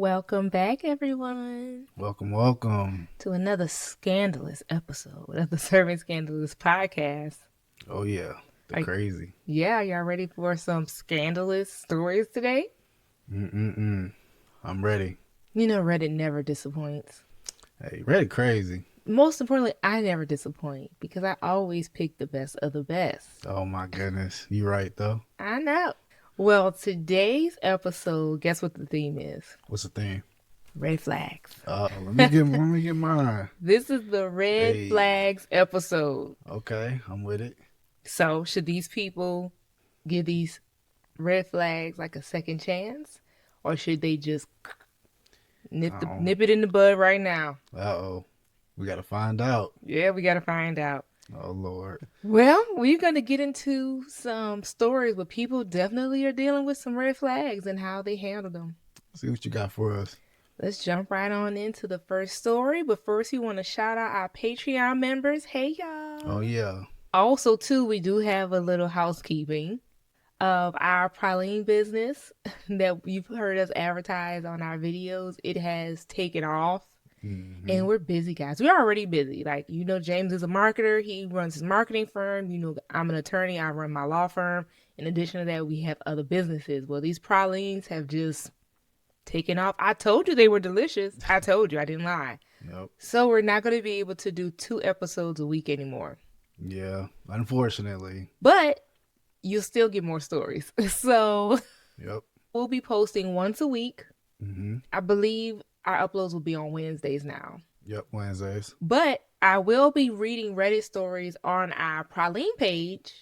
Welcome back, everyone, Welcome. to another scandalous episode of the Serving Scandalous Podcast. Oh, yeah. Crazy. Yeah, y'all ready for some scandalous stories today? I'm ready. You know, Reddit never disappoints. Hey, ready crazy. Most importantly, I never disappoint because I always pick the best of the best. Oh, my goodness. You right, though. I know. Well, today's episode, guess what the theme is? What's the theme? Red flags. Let me get mine. This is the red flags episode. Okay, I'm with it. So, should these people give these red flags like a second chance? Or should they just nip it in the bud right now? Uh-oh. We got to find out. Yeah, we got to find out. Oh, Lord. Well, we're going to get into some stories where people definitely are dealing with some red flags and how they handle them. See what you got for us. Let's jump right on into the first story. But first, we want to shout out our Patreon members. Hey, y'all. Oh, yeah. Also, too, we do have a little housekeeping of our praline business that you've heard us advertise on our videos. It has taken off. Mm-hmm. And we're busy, guys. We're already busy. Like, you know, James is a marketer. He runs his marketing firm. You know, I'm an attorney. I run my law firm. In addition to that, we have other businesses. Well, these pralines have just taken off. I told you they were delicious. I told you. I didn't lie. Yep. So we're not going to be able to do 2 episodes a week anymore. Yeah, unfortunately. But you'll still get more stories. So Yep. We'll be posting once a week. Mm-hmm. I believe our uploads will be on Wednesdays now. Yep, Wednesdays. But I will be reading Reddit stories on our Praline page,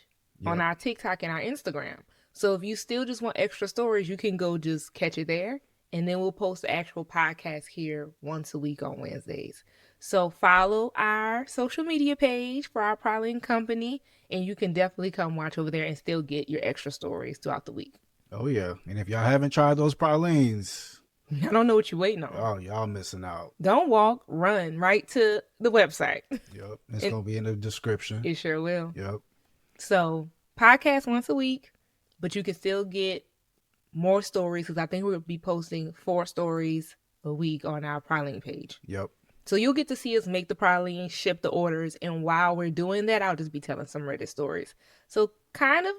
on our TikTok and our Instagram. So if you still just want extra stories, you can go just catch it there. And then we'll post the actual podcast here once a week on Wednesdays. So follow our social media page for our Praline company, and you can definitely come watch over there and still get your extra stories throughout the week. Oh, yeah. And if y'all haven't tried those pralines, I don't know what you're waiting on. oh, y'all missing out. Don't walk, run right to the website. Yep. It's going to be in the description. It sure will. Yep. So, podcast once a week, but you can still get more stories because I think we're going to be posting 4 stories a week on our praline page. Yep. So you'll get to see us make the praline, ship the orders, and while we're doing that, I'll just be telling some Reddit stories. So kind of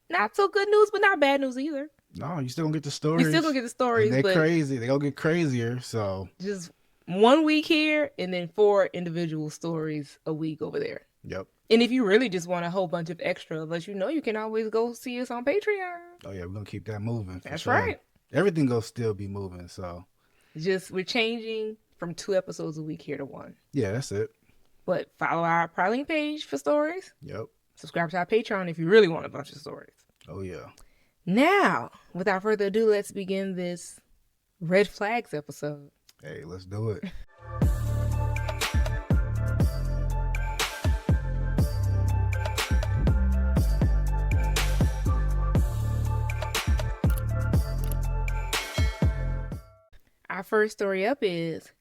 not so good news, but not bad news either. No, you still gonna get the stories. You still gonna get the stories. And they're but crazy. They gonna get crazier. So just 1 week here and then 4 individual stories a week over there. Yep. And if you really just want a whole bunch of extra of us, you know you can always go see us on Patreon. Oh yeah, we're gonna keep that moving. That's sure. right. Everything gonna still be moving. So just we're changing from 2 episodes a week here to 1. Yeah, that's it. But follow our praline page for stories. Yep. Subscribe to our Patreon if you really want a bunch of stories. Oh yeah. Now, without further ado, let's begin this red flags episode. Hey, let's do it. Our first story up is,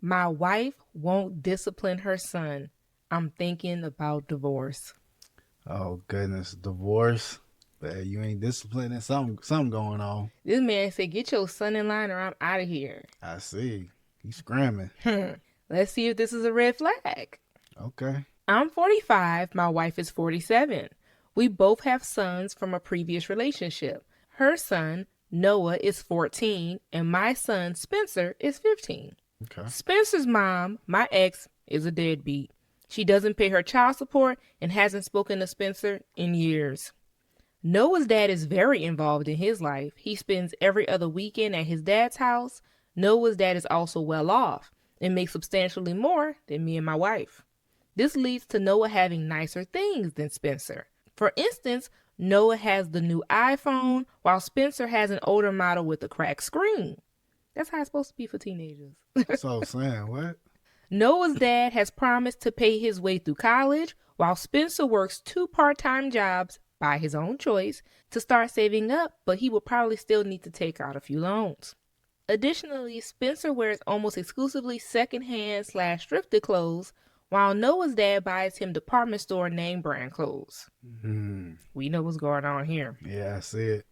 my wife won't discipline her son. I'm thinking about divorce. Oh goodness, divorce. But you ain't disciplining. Something going on. This man said, get your son in line or I'm out of here. I see. He's screaming. Let's see if this is a red flag. Okay. I'm 45. My wife is 47. We both have sons from a previous relationship. Her son, Noah, is 14, and my son, Spencer, is 15. Okay. Spencer's mom, my ex, is a deadbeat. She doesn't pay her child support and hasn't spoken to Spencer in years. Noah's dad is very involved in his life. He spends every other weekend at his dad's house. Noah's dad is also well off and makes substantially more than me and my wife. This leads to Noah having nicer things than Spencer. For instance, Noah has the new iPhone while Spencer has an older model with a cracked screen. That's how it's supposed to be for teenagers. That's all I'm saying. What? Noah's dad has promised to pay his way through college while Spencer works 2 part-time jobs by his own choice to start saving up, but he will probably still need to take out a few loans. Additionally, Spencer wears almost exclusively secondhand / thrifted clothes, while Noah's dad buys him department store name brand clothes. Mm-hmm. We know what's going on here. Yeah, I see it.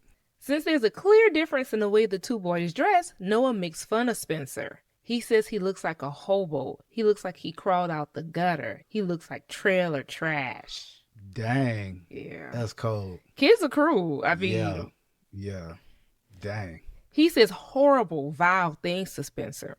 Since there's a clear difference in the way the two boys dress, Noah makes fun of Spencer. He says he looks like a hobo. He looks like he crawled out the gutter. He looks like trailer trash. Dang. Yeah. That's cold. Kids are cruel. I mean. Yeah. Dang. He says horrible, vile things to Spencer.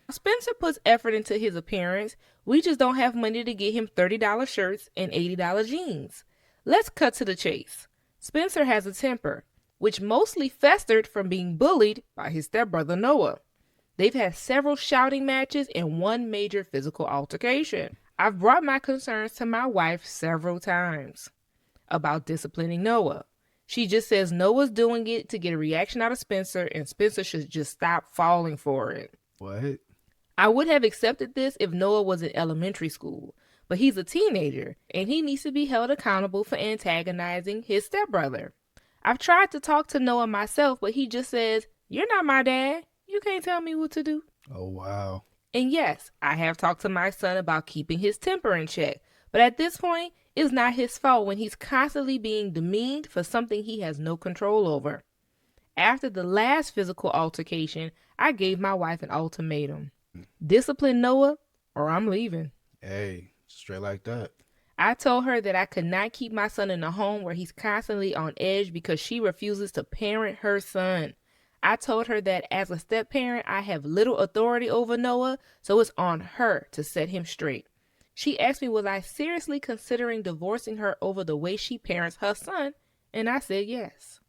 Spencer puts effort into his appearance. We just don't have money to get him $30 shirts and $80 jeans. Let's cut to the chase. Spencer has a temper, which mostly festered from being bullied by his stepbrother Noah. They've had several shouting matches and one major physical altercation. I've brought my concerns to my wife several times about disciplining Noah. She just says Noah's doing it to get a reaction out of Spencer and Spencer should just stop falling for it. What? I would have accepted this if Noah was in elementary school, but he's a teenager and he needs to be held accountable for antagonizing his stepbrother. I've tried to talk to Noah myself, but he just says, "You're not my dad. You can't tell me what to do." Oh, wow. And yes, I have talked to my son about keeping his temper in check, but at this point, it's not his fault when he's constantly being demeaned for something he has no control over. After the last physical altercation, I gave my wife an ultimatum. Discipline Noah or I'm leaving. Hey, straight like that. I told her that I could not keep my son in a home where he's constantly on edge because she refuses to parent her son. I told her that as a step-parent, I have little authority over Noah, so it's on her to set him straight. She asked me was I seriously considering divorcing her over the way she parents her son, and I said yes.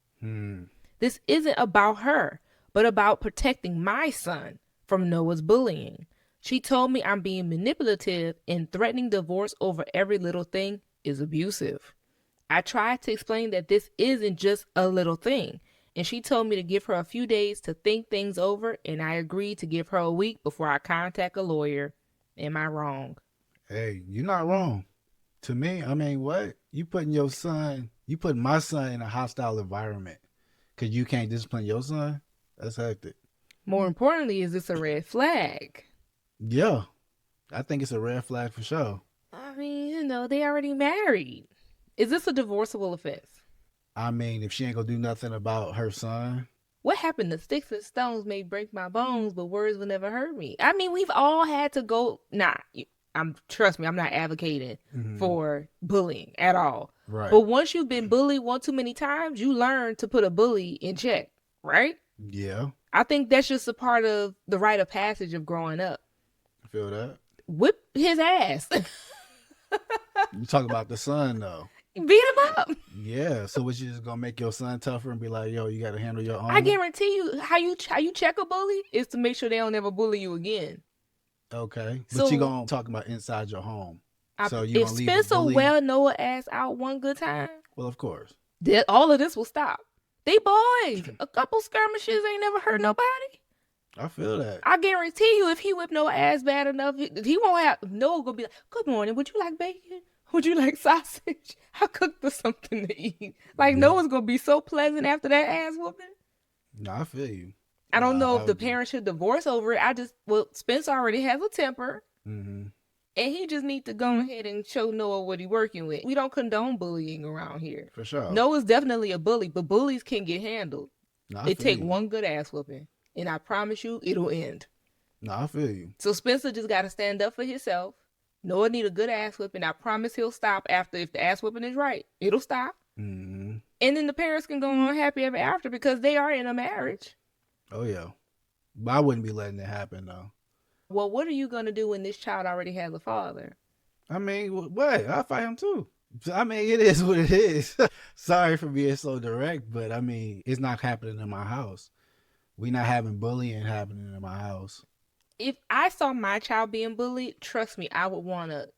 This isn't about her, but about protecting my son from Noah's bullying. She told me I'm being manipulative and threatening divorce over every little thing is abusive. I tried to explain that this isn't just a little thing, and she told me to give her a few days to think things over, and I agreed to give her a week before I contact a lawyer. Am I wrong? Hey, you're not wrong. To me, I mean, what? You putting my son in a hostile environment because you can't discipline your son? That's hectic. More importantly, is this a red flag? Yeah, I think it's a red flag for sure. I mean, they already married. Is this a divorceable offense? I mean, if she ain't gonna do nothing about her son. What happened to sticks and stones may break my bones, but words will never hurt me. I mean, we've all had to go. Trust me, I'm not advocating for bullying at all. Right. But once you've been bullied one too many times, you learn to put a bully in check, right? Yeah. I think that's just a part of the rite of passage of growing up. I feel that. Whip his ass. You talk about the son though. Beat him up. Yeah. So what, you just gonna make your son tougher and be like, yo, you gotta handle your own? I guarantee you, how you check a bully is to make sure they don't ever bully you again. Okay. But So, you gonna talk about inside your home. So you if gonna leave Spencer a bully? well Noah ass out one good time, Well, of course. all of this will stop. They boys. A couple skirmishes ain't never hurt nobody. I feel that. I guarantee you, if he whipped Noah ass bad enough, he won't have. Noah gonna be like, "Good morning. Would you like bacon? Would you like sausage? I cooked us something to eat." Like Noah's gonna be so pleasant after that ass whooping. No, I feel you. I don't know if the would- parents should divorce over it. Spence already has a temper. Mhm. And he just needs to go ahead and show Noah what he's working with. We don't condone bullying around here. For sure. Noah's definitely a bully, but bullies can get handled. No, I It feel take you. one good ass whooping, and I promise you, it'll end. No, I feel you. So Spencer just got to stand up for himself. Noah need a good ass whooping. I promise he'll stop if the ass whooping is right. It'll stop. Mhm. And then the parents can go on happy ever after because they are in a marriage. Oh yeah. But I wouldn't be letting it happen though. Well, what are you going to do when this child already has a father? I mean, what? I'll fight him too. I mean, it is what it is. Sorry for being so direct, but I mean, it's not happening in my house. We not having bullying happening in my house. If I saw my child being bullied, trust me, I would want to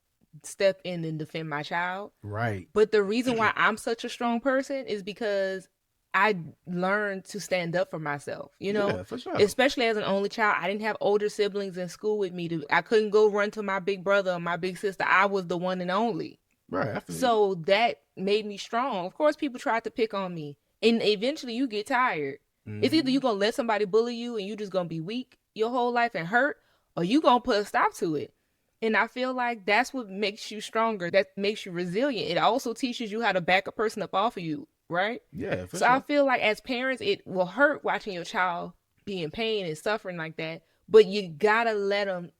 step in and defend my child. Right. But the reason why I'm such a strong person is because I learned to stand up for myself, Yeah, for sure. especially as an only child. I didn't have older siblings in school with me. I couldn't go run to my big brother or my big sister. I was the one and only. Right. I feel you. So that made me strong. Of course, people tried to pick on me. And eventually you get tired. It's either you going to let somebody bully you and you just going to be weak your whole life and hurt, or you going to put a stop to it. And I feel like that's what makes you stronger. That makes you resilient. It also teaches you how to back a person up off of you right? Yeah, for So I sure. feel like as parents, it will hurt watching your child be in pain and suffering like that. But you gotta let them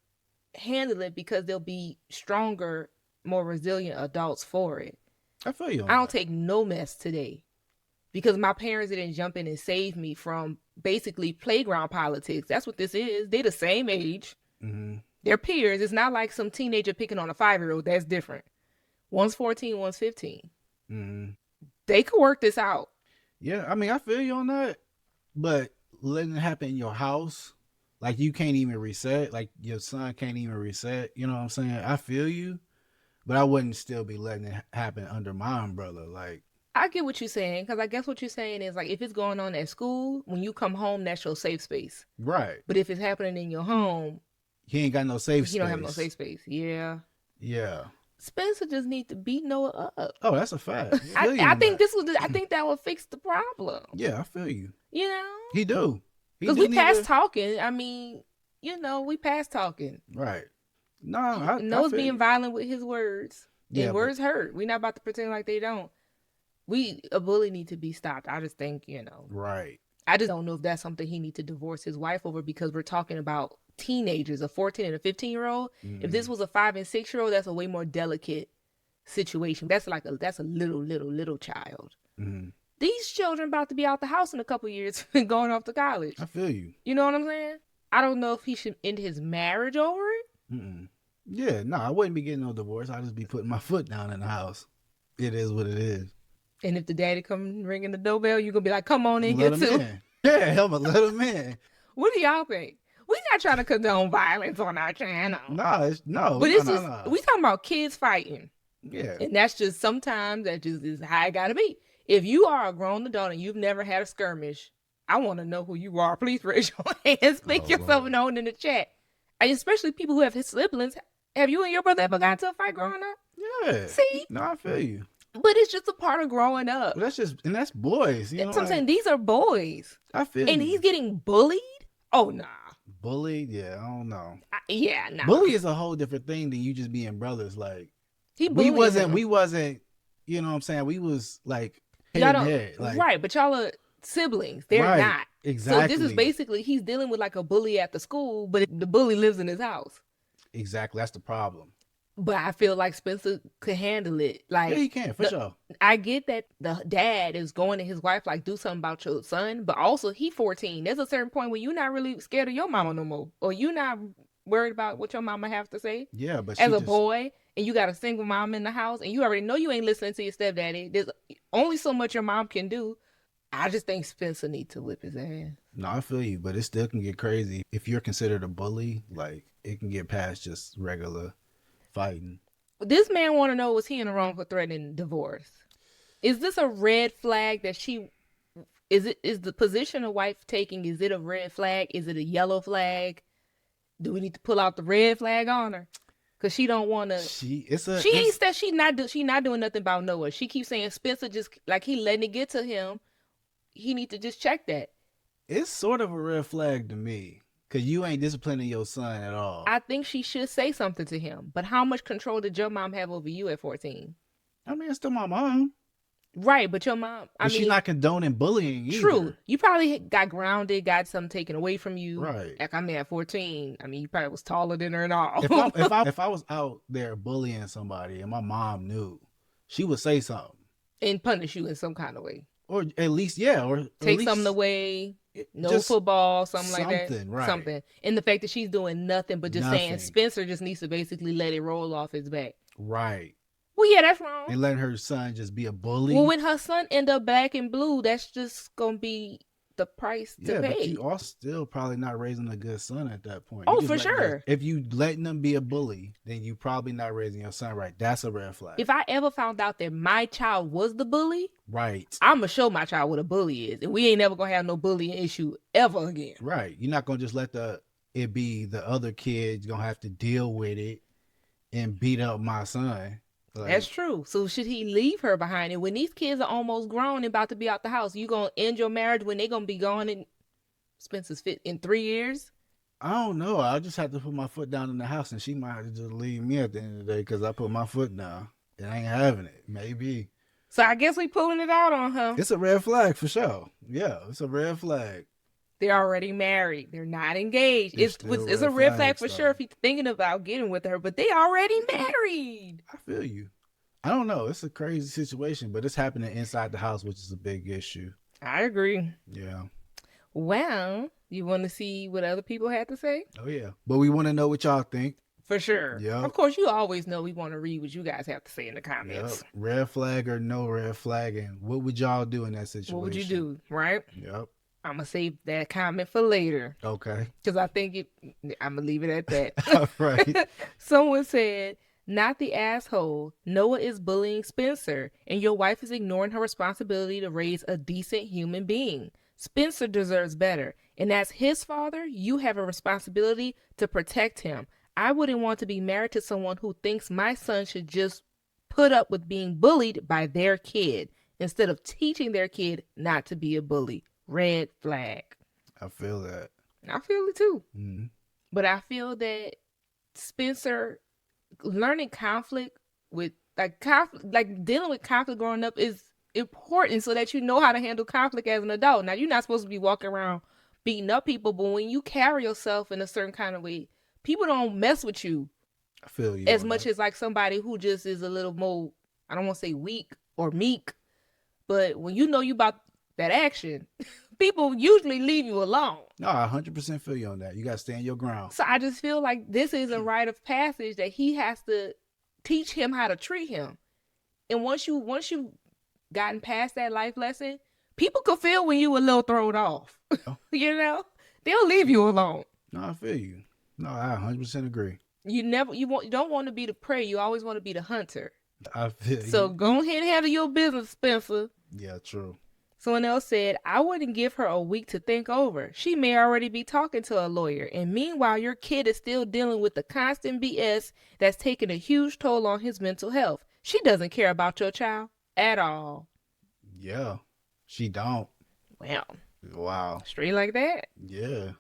handle it because they'll be stronger, more resilient adults for it. I feel you I on don't that. take no mess today because my parents didn't jump in and save me from basically playground politics. That's what this is. They're the same age. Mm-hmm. They're peers. It's not like some teenager picking on a 5-year-old. That's different. One's 14, one's 15. Mm-hmm. They could work this out. Yeah, I mean, I feel you on that, but letting it happen in your house, like you can't even reset, like your son can't even reset. You know what I'm saying? I feel you, but I wouldn't still be letting it happen under my umbrella. Like, I get what you're saying because I guess what you're saying is like if it's going on at school, when you come home, that's your safe space. right? But if it's happening in your home, He ain't got no safe he space. don't have no safe space. Yeah. Yeah. Spencer just need to beat Noah up. Oh, that's a fact. I think I think that will fix the problem. Yeah, I feel you. You know, He do. because we past talking. I mean, we past talking. Right. No, I Noah's feel being you. violent with his words. Yeah, And words hurt. We're not about to pretend like they don't. A bully need to be stopped. I just think, right. I just don't know if that's something he need to divorce his wife over because we're talking about teenagers, a 14 and a 15-year-old. If this was a 5 and 6-year-old, that's a way more delicate situation. That's a little child. Mm-hmm. These children about to be out the house in a couple years and going off to college. I feel you. You know what I'm saying? I don't know if he should end his marriage over it. Mm-mm. Yeah, no, I wouldn't be getting no divorce. I'd just be putting my foot down in the house. It is what it is. And if the daddy come ringing the doorbell, you're going to be like, come on in Let here him too. in. Yeah, help me, let him in. What do y'all think? We're not trying to condone violence on our channel. No. But it's just, we talking about kids fighting. Yeah. And that's just sometimes that just is how it got to be. If you are a grown adult and you've never had a skirmish, I want to know who you are. Please raise your hand. Speak yourself known in the chat. And especially people who have his siblings. Have you and your brother ever got into a fight growing up? Yeah. See? No, I feel you. But it's just a part of growing up. But that's boys. You know, I'm saying these are boys. I feel And you. he's getting bullied? Oh, nah. Bullied? Yeah, I don't know. Nah. Bully is a whole different thing than you just being brothers. Like, we wasn't, you know what I'm saying? We was like, head and head. Like, right, but y'all are siblings. They're right, not. Exactly. So this is basically, he's dealing with like a bully at the school, but the bully lives in his house. Exactly. That's the problem. But I feel like Spencer could handle it. Like, yeah, he can, for sure. I get that the dad is going to his wife, like, do something about your son, but also he 14. There's a certain point where you're not really scared of your mama no more. Or you're not worried about what your mama have to say. Yeah, but as a boy, and you got a single mom in the house, and you already know you ain't listening to your stepdaddy. There's only so much your mom can do. I just think Spencer needs to whip his ass. No, I feel you, but it still can get crazy. If you're considered a bully, like, it can get past just regular fighting. This man want to know, was he in the wrong for threatening divorce? Is this a red flag that is the position a wife taking, is it a red flag? Is it a yellow flag? Do we need to pull out the red flag on her? Because she don't want to. She not doing nothing about Noah. She keeps saying Spencer just, like, he letting it get to him. He need to just check that. It's sort of a red flag to me. Because you ain't disciplining your son at all. I think she should say something to him. But how much control did your mom have over you at 14? I mean, it's still my mom. Right, but your mom... she's not condoning bullying either. True. You probably got grounded, got something taken away from you. Right. Like, at 14, you probably was taller than her and all. If I was out there bullying somebody and my mom knew, she would say something. And punish you in some kind of way. Or at least, yeah. Or take something away... No football, something like that. Right. Something. And the fact that she's doing nothing but just saying Spencer just needs to basically let it roll off his back. Right. Well, yeah, that's wrong. And letting her son just be a bully. Well, when her son end up black and blue, that's just going to be the price to pay. But you are still probably not raising a good son at that point. Oh, for sure. If you letting them be a bully, then you probably not raising your son right. That's a red flag. If I ever found out that my child was the bully, right, I'm going to show my child what a bully is. And we ain't never going to have no bullying issue ever again. Right. You're not going to just let it be the other kids going to have to deal with it and beat up my son. Like, that's true. So should he leave her behind? And when these kids are almost grown and about to be out the house, you going to end your marriage when they going to be gone in Spencer's fit in 3 years? I don't know. I just have to put my foot down in the house, and she might have to just leave me at the end of the day because I put my foot down. And I ain't having it. Maybe. So I guess we pulling it out on her. It's a red flag for sure. Yeah, it's a red flag. They're already married. They're not engaged. There's It's still it's a red red flag flags, for though. sure if he's thinking about getting with her, but they already married. I feel you. I don't know. It's a crazy situation, but it's happening inside the house, which is a big issue. I agree. Yeah. Well, you want to see what other people had to say? Oh, yeah. But we want to know what y'all think. For sure. Yep. Of course, you always know we want to read what you guys have to say in the Yep. comments. Red flag or no red flag, and what would y'all do in that situation? What would you do, right? Yep. I'm going to save that comment for later. Okay. Because I think I'm going to leave it at that. All right. Someone said, not the asshole. Noah is bullying Spencer, and your wife is ignoring her responsibility to raise a decent human being. Spencer deserves better, and as his father, you have a responsibility to protect him. I wouldn't want to be married to someone who thinks my son should just put up with being bullied by their kid instead of teaching their kid not to be a bully. Red flag. I feel that. I feel it too. Mm-hmm. But I feel that Spencer learning conflict with dealing with conflict growing up is important so that you know how to handle conflict as an adult. Now, you're not supposed to be walking around beating up people, but when you carry yourself in a certain kind of way, people don't mess with you I feel you as on much that. as like somebody who just is a little more, I don't want to say weak or meek, but when you know you about that action, people usually leave you alone. No, I 100% feel you on that. You got to stand your ground. So I just feel like this is a rite of passage that he has to teach him how to treat him. And once you've gotten past that life lesson, people can feel when you a little thrown off. Oh. You know, they'll leave you alone. No, I feel you. No, I 100% agree. You don't want to be the prey. You always want to be the hunter. I feel So you. go ahead and handle your business, Spencer. Yeah, true. Someone else said, I wouldn't give her a week to think over. She may already be talking to a lawyer. And meanwhile, your kid is still dealing with the constant BS that's taking a huge toll on his mental health. She doesn't care about your child at all. Yeah, she don't. Well, Wow. straight like that. Yeah.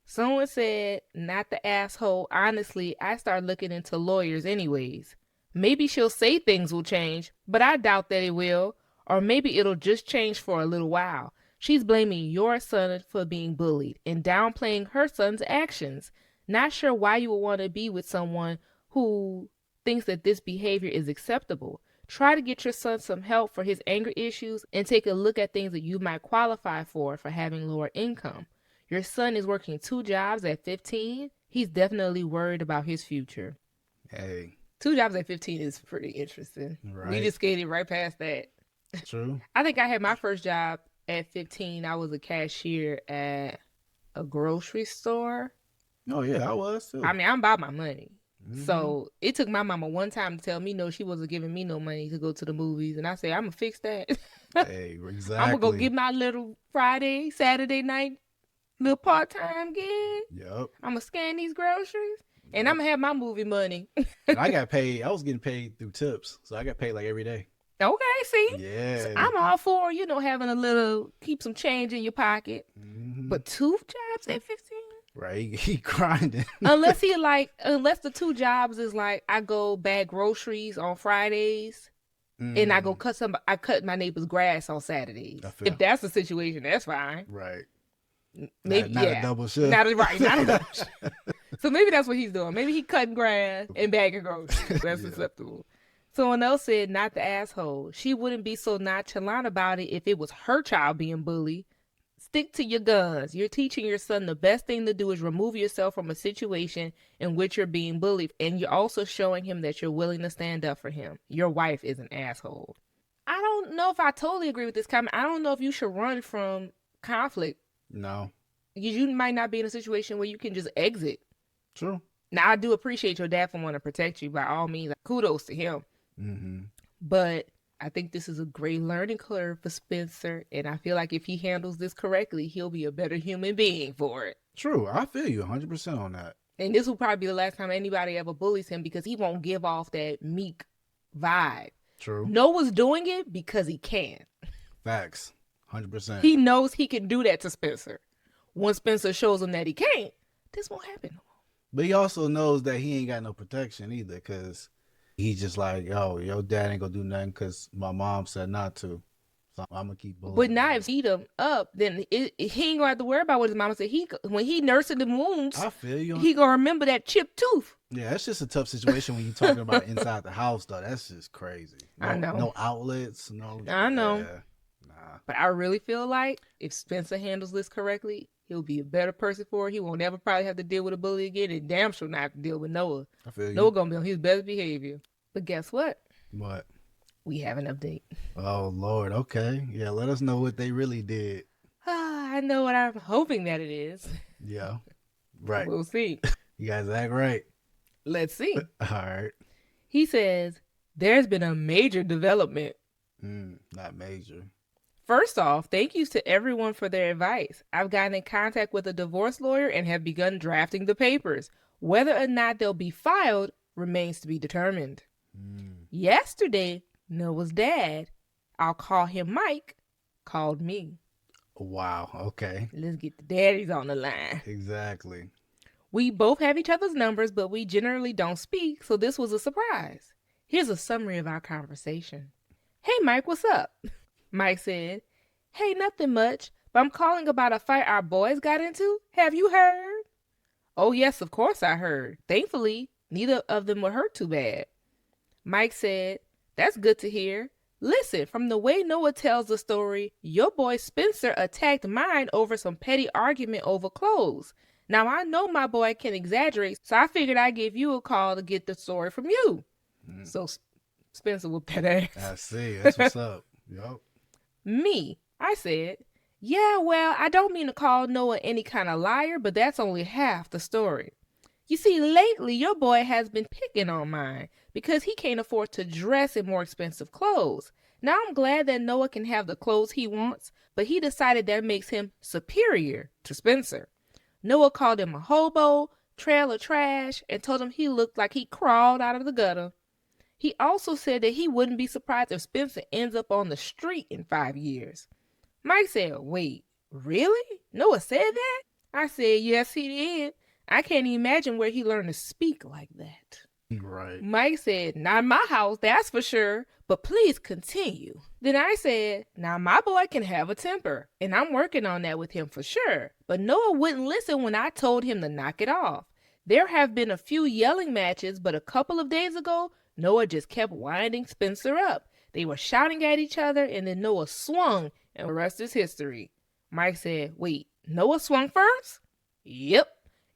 Someone said, not the asshole. Honestly, I start looking into lawyers anyways. Maybe she'll say things will change, but I doubt that it will. Or maybe it'll just change for a little while. She's blaming your son for being bullied and downplaying her son's actions. Not sure why you would want to be with someone who thinks that this behavior is acceptable. Try to get your son some help for his anger issues and take a look at things that you might qualify for having lower income. Your son is working 2 jobs at 15. He's definitely worried about his future. Hey. 2 jobs at 15 is pretty interesting. Right. We just skated right past that. True. I think I had my first job at 15. I was a cashier at a grocery store. Oh, yeah, I was too. I mean, I'm about my money. Mhm. So it took my mama one time to tell me no, she wasn't giving me no money to go to the movies. And I said, I'm going to fix that. Hey, exactly. I'm going to go get my little Friday, Saturday night little part-time gig. Yep. I'm going to scan these groceries. And I'm going to have my movie money. And I got paid. I was getting paid through tips. So I got paid like every day. Okay, see? Yeah. So I'm all for, having a little, keep some change in your pocket. Mhm. But 2 jobs at 15? Right. He grinding. unless the 2 jobs is like, I go bag groceries on Fridays and I go cut my neighbor's grass on Saturdays. I feel- If that's the situation, that's fine. Right. Maybe, not yeah. a double shift. Not a double shift. So maybe that's what he's doing. Maybe he cutting grass and bagging groceries. That's Yeah. acceptable. Someone else said, not the asshole. She wouldn't be so nonchalant about it if it was her child being bullied. Stick to your guns. You're teaching your son the best thing to do is remove yourself from a situation in which you're being bullied. And you're also showing him that you're willing to stand up for him. Your wife is an asshole. I don't know if I totally agree with this comment. I don't know if you should run from conflict. No. You might not be in a situation where you can just exit. True. Now, I do appreciate your dad for wanting to protect you by all means. Kudos to him. Mm-hmm. But I think this is a great learning curve for Spencer. And I feel like if he handles this correctly, he'll be a better human being for it. True. I feel you 100% on that. And this will probably be the last time anybody ever bullies him because he won't give off that meek vibe. True. Noah's doing it because he can. Facts. 100%. He knows he can do that to Spencer. Once Spencer shows him that he can't, this won't happen. But he also knows that he ain't got no protection either, because He's just like, yo, your dad ain't gonna do nothing because my mom said not to. So I'm gonna keep bullying But now him. if he beat him up, then he ain't gonna have to worry about what his mama said. When he nursing the wounds, I feel you. he gonna remember that chipped tooth. Yeah, that's just a tough situation when you're talking about inside the house, though. That's just crazy. I know. No outlets, no. I know. Yeah, nah. But I really feel like if Spencer handles this correctly, he'll be a better person for it. He won't ever probably have to deal with a bully again, and damn sure not have to deal with Noah. I feel you. Noah gonna be on his best behavior. But guess what? What? We have an update. Oh Lord. Okay. Yeah. Let us know what they really did. I know what I'm hoping that it is. Yeah. Right. We'll see. You guys act right. Let's see. All right. He says, there's been a major development. Not major. First off, thank you to everyone for their advice. I've gotten in contact with a divorce lawyer and have begun drafting the papers. Whether or not they'll be filed remains to be determined. Yesterday, Noah's dad, I'll call him Mike, called me. Wow. Okay. Let's get the daddies on the line. Exactly. We both have each other's numbers, but we generally don't speak, so this was a surprise. Here's a summary of our conversation. Hey, Mike, what's up? Mike said, hey, nothing much, but I'm calling about a fight our boys got into. Have you heard? Oh, yes, of course I heard. Thankfully, neither of them were hurt too bad. Mike said, that's good to hear. Listen, from the way Noah tells the story, your boy Spencer attacked mine over some petty argument over clothes. Now, I know my boy can exaggerate, so I figured I'd give you a call to get the story from you. So Spencer whooped that ass. I see. That's what's up. Yup. Me, I said, yeah, well, I don't mean to call Noah any kind of liar, but that's only half the story. You see, lately, your boy has been picking on mine because he can't afford to dress in more expensive clothes. Now, I'm glad that Noah can have the clothes he wants, but he decided that makes him superior to Spencer. Noah called him a hobo, trailer trash, and told him he looked like he crawled out of the gutter. He also said that he wouldn't be surprised if Spencer ends up on the street in 5 years. Mike said, wait, really? Noah said that? I said, yes, he did. I can't imagine where he learned to speak like that. Right. Mike said, not in my house, that's for sure, but please continue. Then I said, now my boy can have a temper, and I'm working on that with him for sure. But Noah wouldn't listen when I told him to knock it off. There have been a few yelling matches, but a couple of days ago, Noah just kept winding Spencer up. They were shouting at each other, and then Noah swung, and the rest is history. Mike said, wait, Noah swung first? Yep.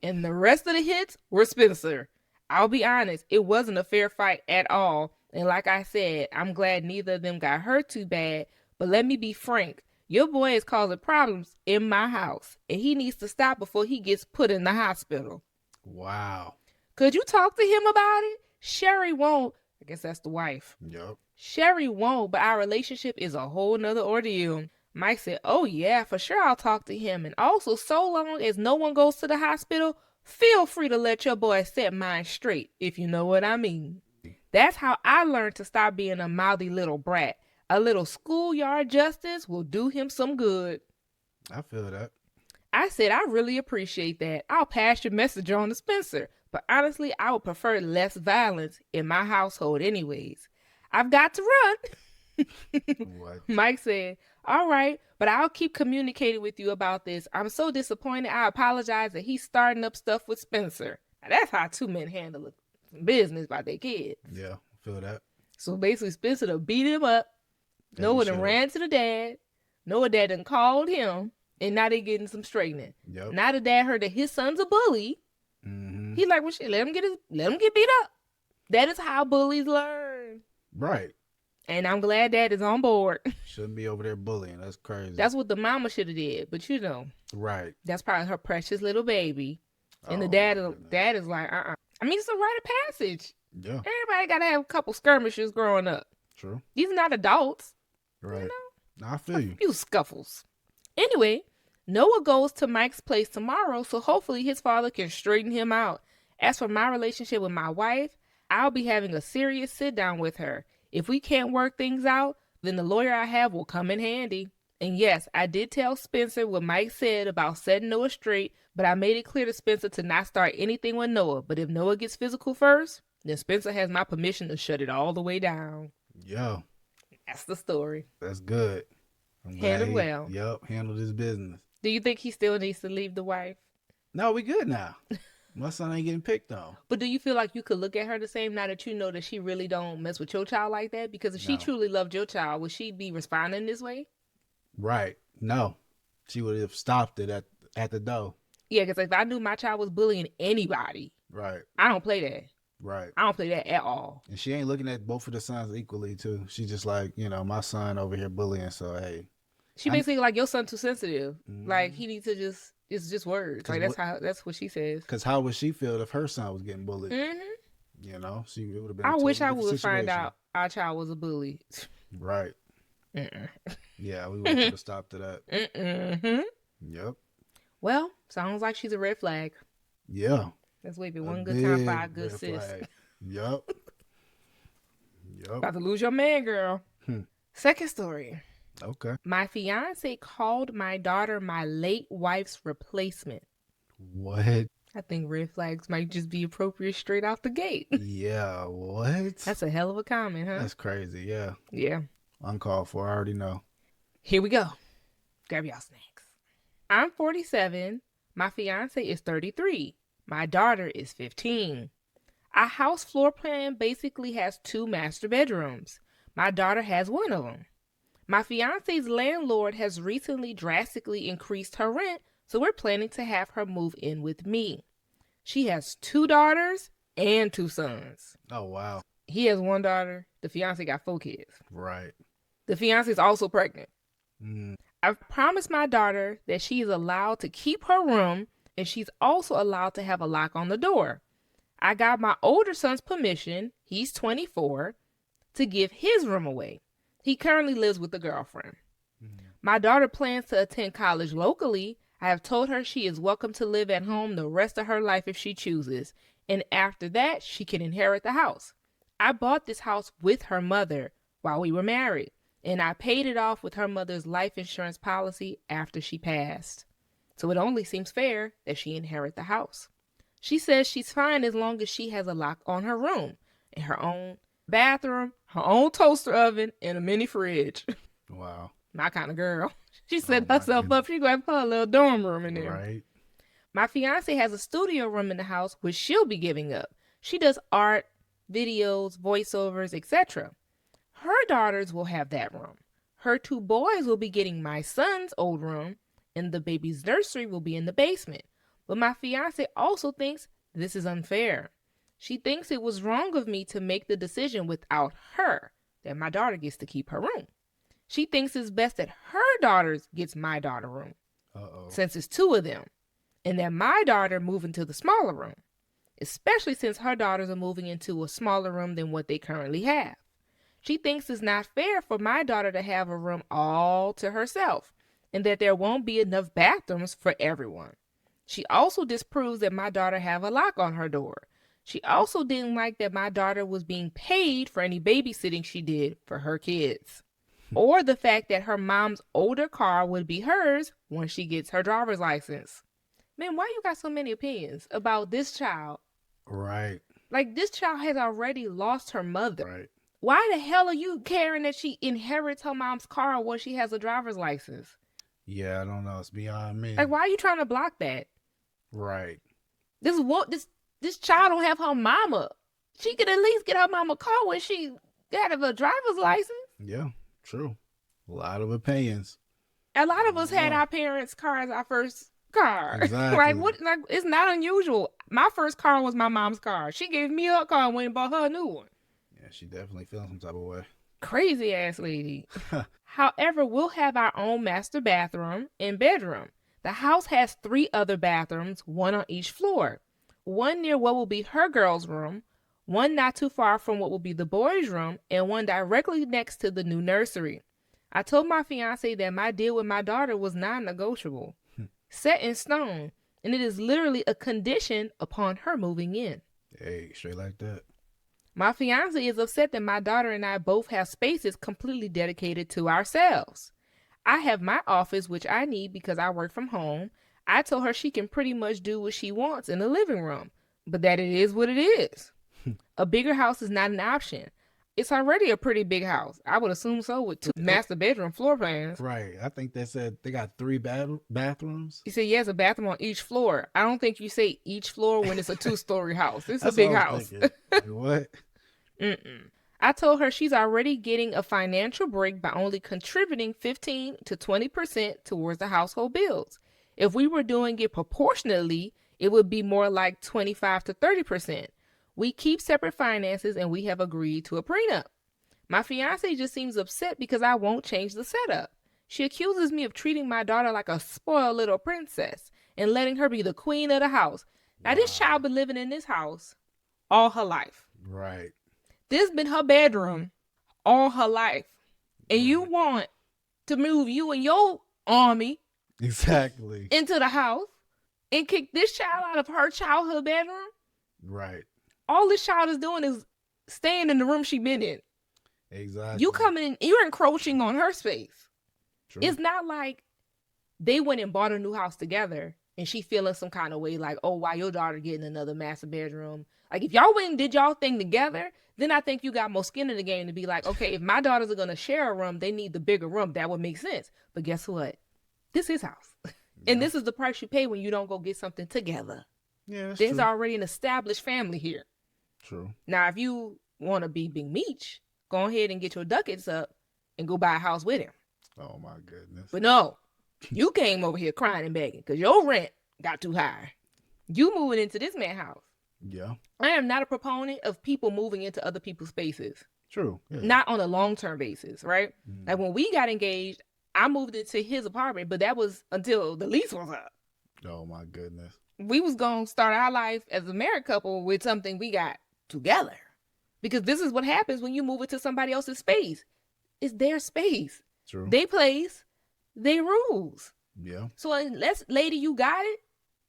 And the rest of the hits were Spencer. I'll be honest, it wasn't a fair fight at all. And like I said, I'm glad neither of them got hurt too bad. But let me be frank, your boy is causing problems in my house, and he needs to stop before he gets put in the hospital. Wow. Could you talk to him about it? Sherry won't. I guess that's the wife. Yup. Sherry won't, but our relationship is a whole nother ordeal. Mike said, oh yeah, for sure I'll talk to him. And also, so long as no one goes to the hospital, feel free to let your boy set mine straight, if you know what I mean. That's how I learned to stop being a mouthy little brat. A little schoolyard justice will do him some good. I feel that. I said, I really appreciate that. I'll pass your message on to Spencer. But honestly, I would prefer less violence in my household anyways. I've got to run. What? Mike said, all right, but I'll keep communicating with you about this. I'm so disappointed. I apologize that he's starting up stuff with Spencer. Now, that's how two men handle business by their kids. Yeah, feel that. So basically, Spencer done beat him up. As Noah he done should. ran to the dad. Noah dad done called him. And now they getting some straightening. Yep. Now the dad heard that his son's a bully. Mm-hmm. He's like, well, shit, let him get beat up. That is how bullies learn. Right. And I'm glad Dad is on board. Shouldn't be over there bullying. That's crazy. That's what the mama should have did. But you know, right. that's probably her precious little baby. And the Oh, dad my goodness. is like, I mean, it's a rite of passage. Yeah. Everybody got to have a couple skirmishes growing up. True. These are not adults. Right. I feel you. Few scuffles. Anyway, Noah goes to Mike's place tomorrow, so hopefully his father can straighten him out. As for my relationship with my wife, I'll be having a serious sit down with her. If we can't work things out, then the lawyer I have will come in handy. And yes, I did tell Spencer what Mike said about setting Noah straight, but I made it clear to Spencer to not start anything with Noah. But if Noah gets physical first, Then Spencer has my permission to shut it all the way down. Yo, That's the story. that's good. I'm Handled glad well. Yep, handled his business. Do you think he still needs to leave the wife? No, we good now. My son ain't getting picked on. But do you feel like you could look at her the same now that you know that she really don't mess with your child like that? Because if she No. truly loved your child, would she be responding this way? Right. No. She would have stopped it at the door. Yeah, because if I knew my child was bullying anybody, Right. I don't play that. Right. I don't play that at all. And she ain't looking at both of the sons equally too. She just like, my son over here bullying, so hey. She basically like, your son too sensitive. Mm-hmm. Like, he needs to just, it's just words. Like, that's what she says. Because how would she feel if her son was getting bullied? Mm-hmm. It would have been. I wish I different would find situation. out our child was a bully. Right. Mm-mm. Yeah, we would have stopped at that. Mm-mm. Yep. Well, sounds like she's a red flag. Yeah. Let's wait for one good time for our good red sis. flag. Yep. Yep. About to lose your man, girl. Second story. Okay. My fiance called my daughter my late wife's replacement. What? I think red flags might just be appropriate straight out the gate. Yeah, what? That's a hell of a comment, huh? That's crazy, yeah. Yeah. Uncalled for, I already know. Here we go. Grab y'all snacks. I'm 47. My fiance is 33. My daughter is 15. Our house floor plan basically has 2 master bedrooms. My daughter has one of them. My fiance's landlord has recently drastically increased her rent, so we're planning to have her move in with me. She has 2 daughters and 2 sons. Oh, wow. He has 1 daughter. The fiance got 4 kids. Right. The fiance is also pregnant. Mm. I've promised my daughter that she is allowed to keep her room, and she's also allowed to have a lock on the door. I got my older son's permission, he's 24, to give his room away. He currently lives with a girlfriend. My daughter plans to attend college locally. I have told her she is welcome to live at home the rest of her life if she chooses, and after that, she can inherit the house. I bought this house with her mother while we were married, and I paid it off with her mother's life insurance policy after she passed. So it only seems fair that she inherit the house. She says she's fine as long as she has a lock on her room, and her own bathroom, her own toaster oven, and a mini fridge. Wow. My kind of girl. She set herself up. She going to put a little dorm room in there. Right. My fiance has a studio room in the house, which she'll be giving up. She does art, videos, voiceovers, etc. Her daughters will have that room. Her 2 boys will be getting my son's old room, and the baby's nursery will be in the basement. But my fiance also thinks this is unfair. She thinks it was wrong of me to make the decision without her, that my daughter gets to keep her room. She thinks it's best that her daughters gets my daughter room, since it's 2 of them, and that my daughter move into the smaller room, especially since her daughters are moving into a smaller room than what they currently have. She thinks it's not fair for my daughter to have a room all to herself, and that there won't be enough bathrooms for everyone. She also disproves that my daughter have a lock on her door. She also didn't like that my daughter was being paid for any babysitting she did for her kids. Or the fact that her mom's older car would be hers when she gets her driver's license. Man, why you got so many opinions about this child? Right. Like, this child has already lost her mother. Right. Why the hell are you caring that she inherits her mom's car when she has a driver's license? Yeah, I don't know. It's beyond me. Like, why are you trying to block that? Right. This child don't have her mama. She could at least get her mama car when she got a driver's license. Yeah, true. A lot of opinions. A lot of us had our parents' car as our first car. Exactly. Like, it's not unusual. My first car was my mom's car. She gave me her car and went and bought her a new one. Yeah, she definitely feeling some type of way. Crazy ass lady. However, we'll have our own master bathroom and bedroom. The house has 3 other bathrooms, 1 on each floor. 1 near what will be her girl's room, 1 not too far from what will be the boys' room, and 1 directly next to the new nursery. I told my fiance that my deal with my daughter was non-negotiable, set in stone, and it is literally a condition upon her moving in. Hey, straight like that. My fiance is upset that my daughter and I both have spaces completely dedicated to ourselves. I have my office, which I need because I work from home. I told her she can pretty much do what she wants in the living room, but that it is what it is. A bigger house is not an option. It's already a pretty big house. I would assume so, with 2 master bedroom floor plans. Right. I think they said they got 3 bathrooms. You said, yes, a bathroom on each floor. I don't think you say each floor when it's a 2-story house. It's a That's big what I house. was thinking. Like, what? I told her she's already getting a financial break by only contributing 15 to 20% towards the household bills. If we were doing it proportionately, it would be more like 25 to 30%. We keep separate finances and we have agreed to a prenup. My fiance just seems upset because I won't change the setup. She accuses me of treating my daughter like a spoiled little princess and letting her be the queen of the house. Now, this child been living in this house all her life. Right. This been her bedroom all her life. And you want to move you and your army Exactly. into the house and kick this child out of her childhood bedroom? Right. All this child is doing is staying in the room she been in. Exactly. You come in, you're encroaching on her space. True. It's not like they went and bought a new house together and she feeling some kind of way like, oh, why your daughter getting another master bedroom? Like, if y'all went and did y'all thing together, then I think you got more skin in the game to be like, okay, if my daughters are going to share a room, they need the bigger room. That would make sense. But guess what? This is house. And this is the price you pay when you don't go get something together. Yeah, that's There's true. already an established family here. True. Now, if you want to be Big Meech, go ahead and get your ducats up and go buy a house with him. Oh, my goodness. But no, you came over here crying and begging because your rent got too high. You moving into this man's house. Yeah. I am not a proponent of people moving into other people's spaces. True. Yeah. Not on a long-term basis, right? Like, when we got engaged, I moved into his apartment, but that was until the lease was up. Oh, my goodness. We was going to start our life as a married couple with something we got together. Because this is what happens when you move into somebody else's space. It's their space. True. They place, they rules. Yeah. So unless, lady, you got it,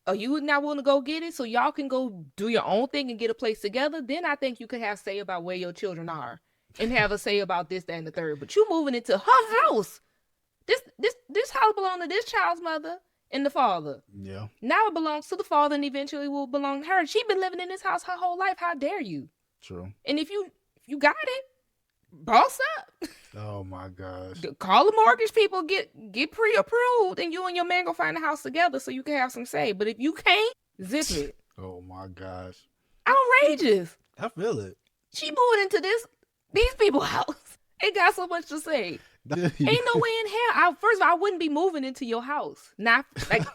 or you not willing to go get it so y'all can go do your own thing and get a place together, then I think you could have say about where your children are and have a say about this, that, and the third. But you moving into her house. This house belongs to this child's mother and the father. Yeah. Now it belongs to the father and eventually will belong to her. She been living in this house her whole life. How dare you? True. And if you got it, boss up. Oh, my gosh. Call the mortgage people, get pre-approved, and you and your man go find a house together so you can have some say. But if you can't, zip it. Oh, my gosh. Outrageous. I feel it. She moving into these people's house. It got so much to say. Ain't no way in hell. First of all, I wouldn't be moving into your house. Not like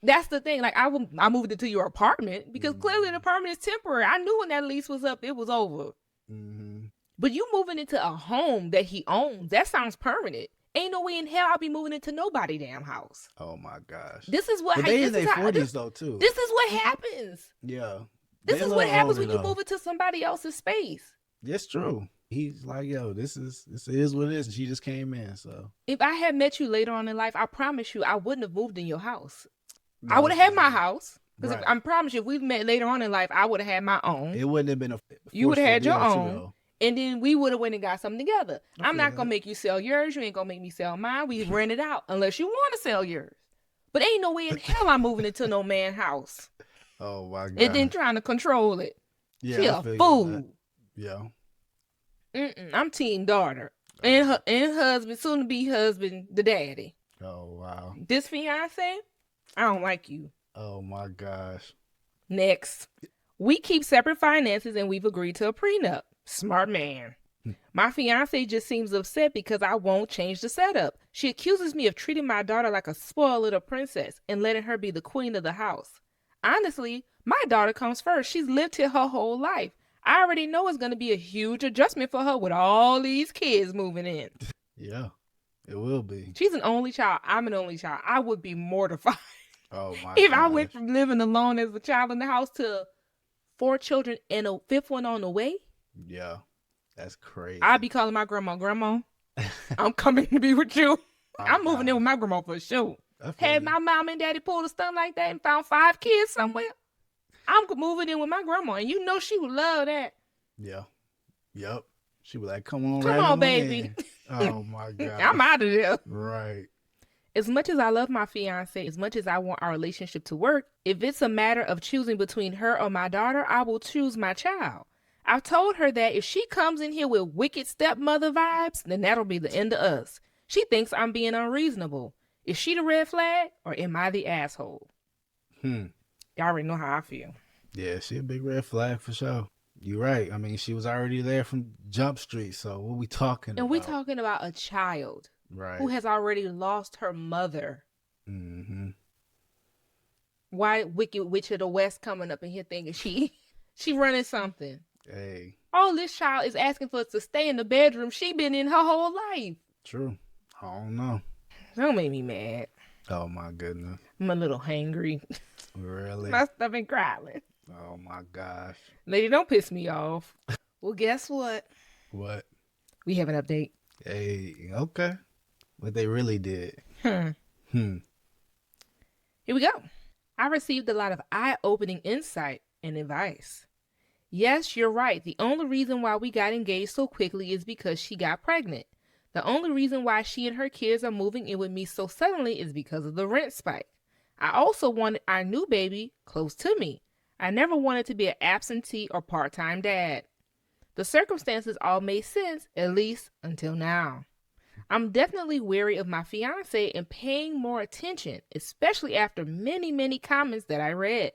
that's the thing. Like I moved into your apartment because clearly the apartment is temporary. I knew when that lease was up, it was over. Mm-hmm. But you moving into a home that he owns, that sounds permanent. Ain't no way in hell I'll be moving into nobody damn house. Oh, my gosh. This is what. But they in their 40s, though, too. This is what happens. Yeah. This is what happens when you older, move into somebody else's space. It's true. He's like, yo, this is what it is. And she just came in, so. If I had met you later on in life, I promise you, I wouldn't have moved in your house. I would have had my house. Because I promise you, if we met later on in life, I would have had my own. It wouldn't have been a. You would have had your own. Too, and then we would have went and got something together. I'm not going to make you sell yours. You ain't going to make me sell mine. We rent it out unless you want to sell yours. But ain't no way in hell I'm moving into no man's house. Oh, my God. And then trying to control it. Yeah, She a fool. Yeah. I'm team daughter. And husband, soon to be husband, the daddy. Oh, wow. This fiance, I don't like you. Oh, my gosh. Next. We keep separate finances and we've agreed to a prenup. Smart man. My fiance just seems upset because I won't change the setup. She accuses me of treating my daughter like a spoiled little princess and letting her be the queen of the house. Honestly, my daughter comes first. She's lived here her whole life. I already know it's going to be a huge adjustment for her with all these kids moving in. Yeah, it will be. She's an only child. I'm an only child. I would be mortified. Oh, my If gosh. I went from living alone as a child in the house to 4 children and a 5th one on the way. Yeah, that's crazy. I'd be calling my grandma, I'm coming to be with you. I'm moving in with my grandma for sure. Had my mom and daddy pulled a stunt like that and found 5 kids somewhere, I'm moving in with my grandma. And you know she would love that. Yeah. Yep. She was like, come Come on, baby. Oh, my God. I'm out of there. Right. As much as I love my fiance, as much as I want our relationship to work, if it's a matter of choosing between her or my daughter, I will choose my child. I've told her that if she comes in here with wicked stepmother vibes, then that'll be the end of us. She thinks I'm being unreasonable. Is she the red flag or am I the asshole? Y'all already know how I feel. Yeah, she a big red flag for sure. You're right. I mean, she was already there from Jump Street, so what we talking about? And we talking about a child who has already lost her mother. Mm-hmm. Why Wicked Witch of the West coming up in here thinking she running something? Hey. Oh, this child is asking for us to stay in the bedroom she been in her whole life. True. I don't know. Don't make me mad. Oh, my goodness. I'm a little hangry. Really? My stomach growling. Oh, my gosh. Lady, don't piss me off. Well, guess what? What? We have an update. Hey, okay. What they really did. Here we go. I received a lot of eye-opening insight and advice. Yes, you're right. The only reason why we got engaged so quickly is because she got pregnant. The only reason why she and her kids are moving in with me so suddenly is because of the rent spike. I also wanted our new baby close to me. I never wanted to be an absentee or part-time dad. The circumstances all made sense, at least until now. I'm definitely wary of my fiance and paying more attention, especially after many, many comments that I read.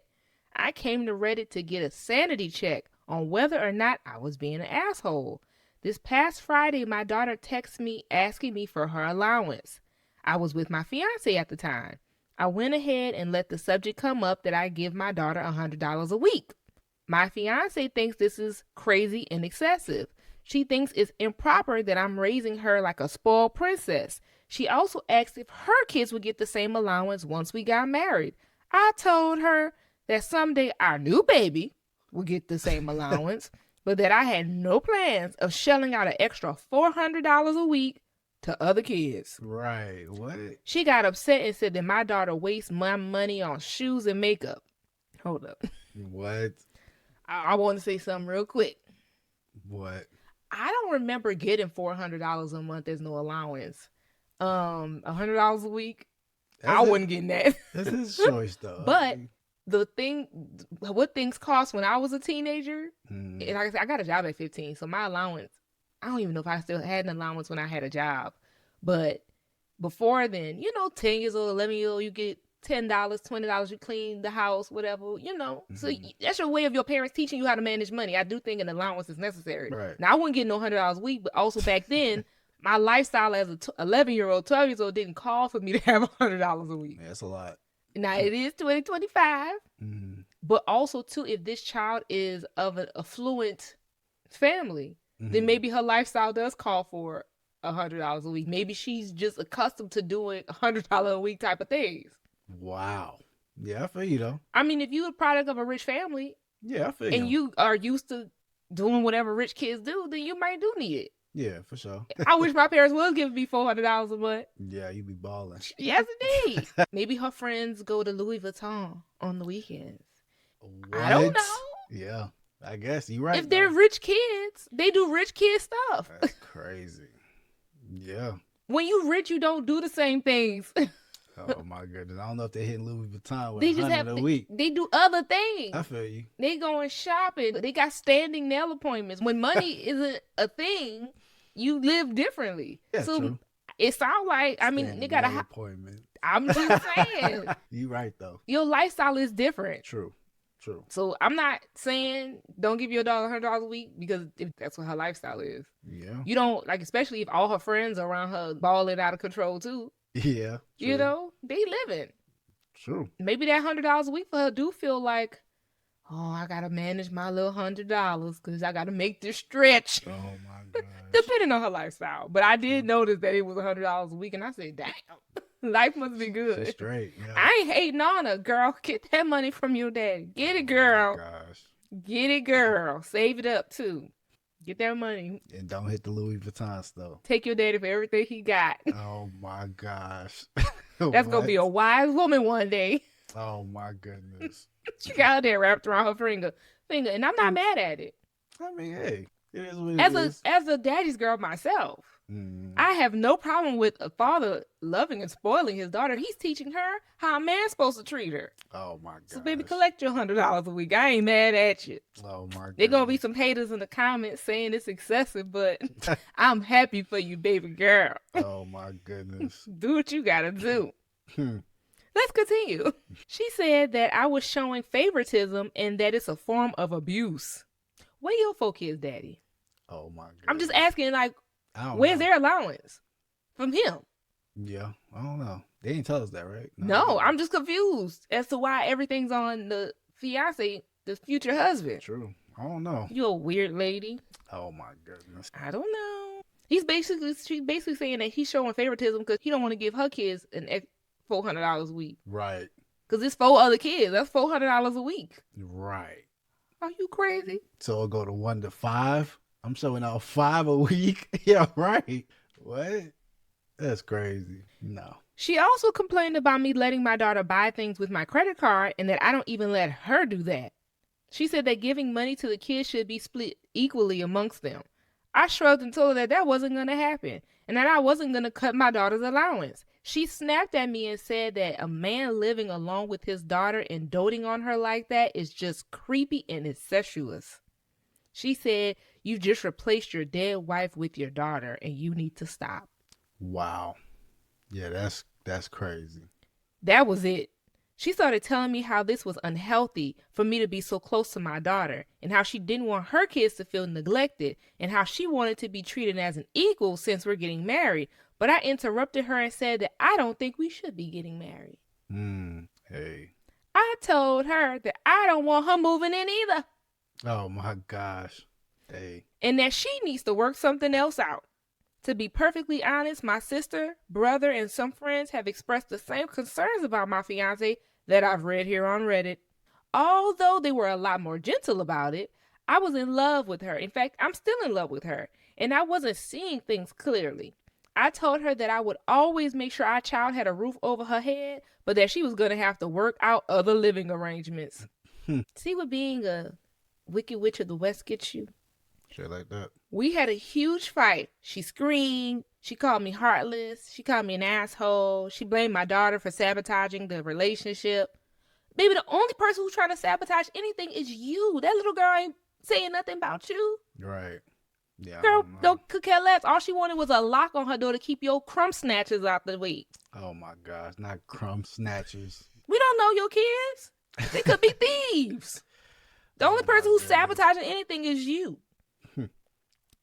I came to Reddit to get a sanity check on whether or not I was being an asshole. This past Friday, my daughter texted me asking me for her allowance. I was with my fiance at the time. I went ahead and let the subject come up that I give my daughter $100 a week. My fiance thinks this is crazy and excessive. She thinks it's improper that I'm raising her like a spoiled princess. She also asked if her kids would get the same allowance once we got married. I told her that someday our new baby would get the same allowance, but that I had no plans of shelling out an extra $400 a week to other kids. Right. What? She got upset and said that my daughter wastes my money on shoes and makeup. Hold up. What? I want to say something real quick. What? I don't remember getting $400 a month as no allowance. $100 a week. I wasn't getting that. That's his choice, though. But what things cost when I was a teenager, and like I said, I got a job at 15, so my allowance, I don't even know if I still had an allowance when I had a job. But before then, 10 years old, 11 years old, you get $10, $20, you clean the house, whatever, So that's your way of your parents teaching you how to manage money. I do think an allowance is necessary. Right. Now, I wouldn't get no $100 a week, but also back then, my lifestyle as a 11-year-old, 12 years old didn't call for me to have $100 a week. Yeah, that's a lot. Now, it is 2025, but also, too, if this child is of an affluent family, then maybe her lifestyle does call for $100 a week. Maybe she's just accustomed to doing $100 a week type of things. Wow. Yeah, I feel you, though. I mean, if you're a product of a rich family, yeah, I feel you. And you are used to doing whatever rich kids do, then you might do need it. Yeah, for sure. I wish my parents was giving me $400 a month. Yeah, you be balling. Yes, indeed. Maybe her friends go to Louis Vuitton on the weekends. What? I don't know. Yeah, I guess you're right. If they're rich kids, they do rich kid stuff. That's crazy. Yeah. When you rich, you don't do the same things. Oh my goodness! I don't know if they're hitting Louis Vuitton with They just have a week. They do other things. I feel you. They going shopping. They got standing nail appointments. When money isn't a thing, you live differently. Yeah, so true. It sounds like they got a appointment. I'm just saying. You right though. Your lifestyle is different. True. So I'm not saying don't give your daughter $100 a week because if that's what her lifestyle is. Yeah. You don't especially if all her friends are around her balling out of control too. Yeah. True. They living. True. Maybe that $100 a week for her do feel like, oh, I gotta manage my little $100 because I gotta make this stretch. Oh my gosh. Depending on her lifestyle. But I did notice that it was $100 a week, and I said, damn, life must be good. She's straight. Yeah. I ain't hating on her, girl. Get that money from your daddy. Get it, girl. Oh my gosh. Get it, girl. Save it up too. Get that money. And don't hit the Louis Vuitton stuff. Take your daddy for everything he got. Oh my gosh. That's gonna be a wise woman one day. Oh my goodness. She got that wrapped around her finger, and I'm not mad at it. I mean, hey, it is what it is. As a daddy's girl myself, I have no problem with a father loving and spoiling his daughter. He's teaching her how a man's supposed to treat her. Oh my god. So baby, collect your $100 a week. I ain't mad at you. Oh my god. There gonna be some haters in the comments saying it's excessive, but I'm happy for you, baby girl. Oh my goodness. Do what you gotta do. Let's continue. She said that I was showing favoritism and that it's a form of abuse. Where your 4 kids, daddy? Oh my god. I'm just asking, like, know. where's their allowance from him? Yeah, I don't know. They didn't tell us that, right? No, I'm just confused as to why everything's on the fiance, the future husband. True. I don't know. You a weird lady. Oh my goodness. I she's basically saying that he's showing favoritism because he don't want to give her kids an $400 a week. Right. Because it's 4 other kids. That's $400 a week. Right. Are you crazy? So it'll go to 1 to 5. I'm showing out 5 a week. Yeah, right. What? That's crazy. No. She also complained about me letting my daughter buy things with my credit card and that I don't even let her do that. She said that giving money to the kids should be split equally amongst them. I shrugged and told her that that wasn't going to happen and that I wasn't going to cut my daughter's allowance. She snapped at me and said that a man living alone with his daughter and doting on her like that is just creepy and incestuous. She said, "You just replaced your dead wife with your daughter and you need to stop." Wow. Yeah, that's crazy. That was it. She started telling me how this was unhealthy for me to be so close to my daughter and how she didn't want her kids to feel neglected and how she wanted to be treated as an equal since we're getting married. But I interrupted her and said that I don't think we should be getting married. Hey. I told her that I don't want her moving in either. Oh my gosh. Hey. And that she needs to work something else out. To be perfectly honest, my sister, brother, and some friends have expressed the same concerns about my fiance that I've read here on Reddit. Although they were a lot more gentle about it, I was in love with her. In fact, I'm still in love with her, and I wasn't seeing things clearly. I told her that I would always make sure our child had a roof over her head, but that she was going to have to work out other living arrangements. See what being a Wicked Witch of the West gets you? Shit like that. We had a huge fight. She screamed. She called me heartless. She called me an asshole. She blamed my daughter for sabotaging the relationship. Baby, the only person who's trying to sabotage anything is you. That little girl ain't saying nothing about you. Right. Yeah. Girl, could care less. All she wanted was a lock on her door to keep your crumb snatchers out the way. Oh my gosh, not crumb snatchers. We don't know your kids. They could be thieves. The only person who's sabotaging anything is you.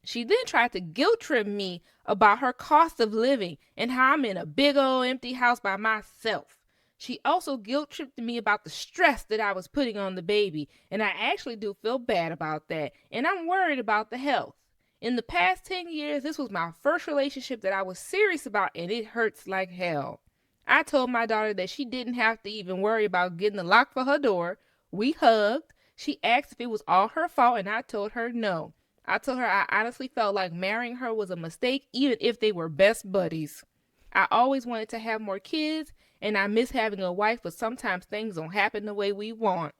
She then tried to guilt trip me about her cost of living and how I'm in a big old empty house by myself. She also guilt tripped me about the stress that I was putting on the baby, and I actually do feel bad about that, and I'm worried about the health. In the past 10 years, this was my first relationship that I was serious about, and it hurts like hell. I told my daughter that she didn't have to even worry about getting a lock for her door. We hugged. She asked if it was all her fault, and I told her no. I told her I honestly felt like marrying her was a mistake, even if they were best buddies. I always wanted to have more kids, and I miss having a wife, but sometimes things don't happen the way we want.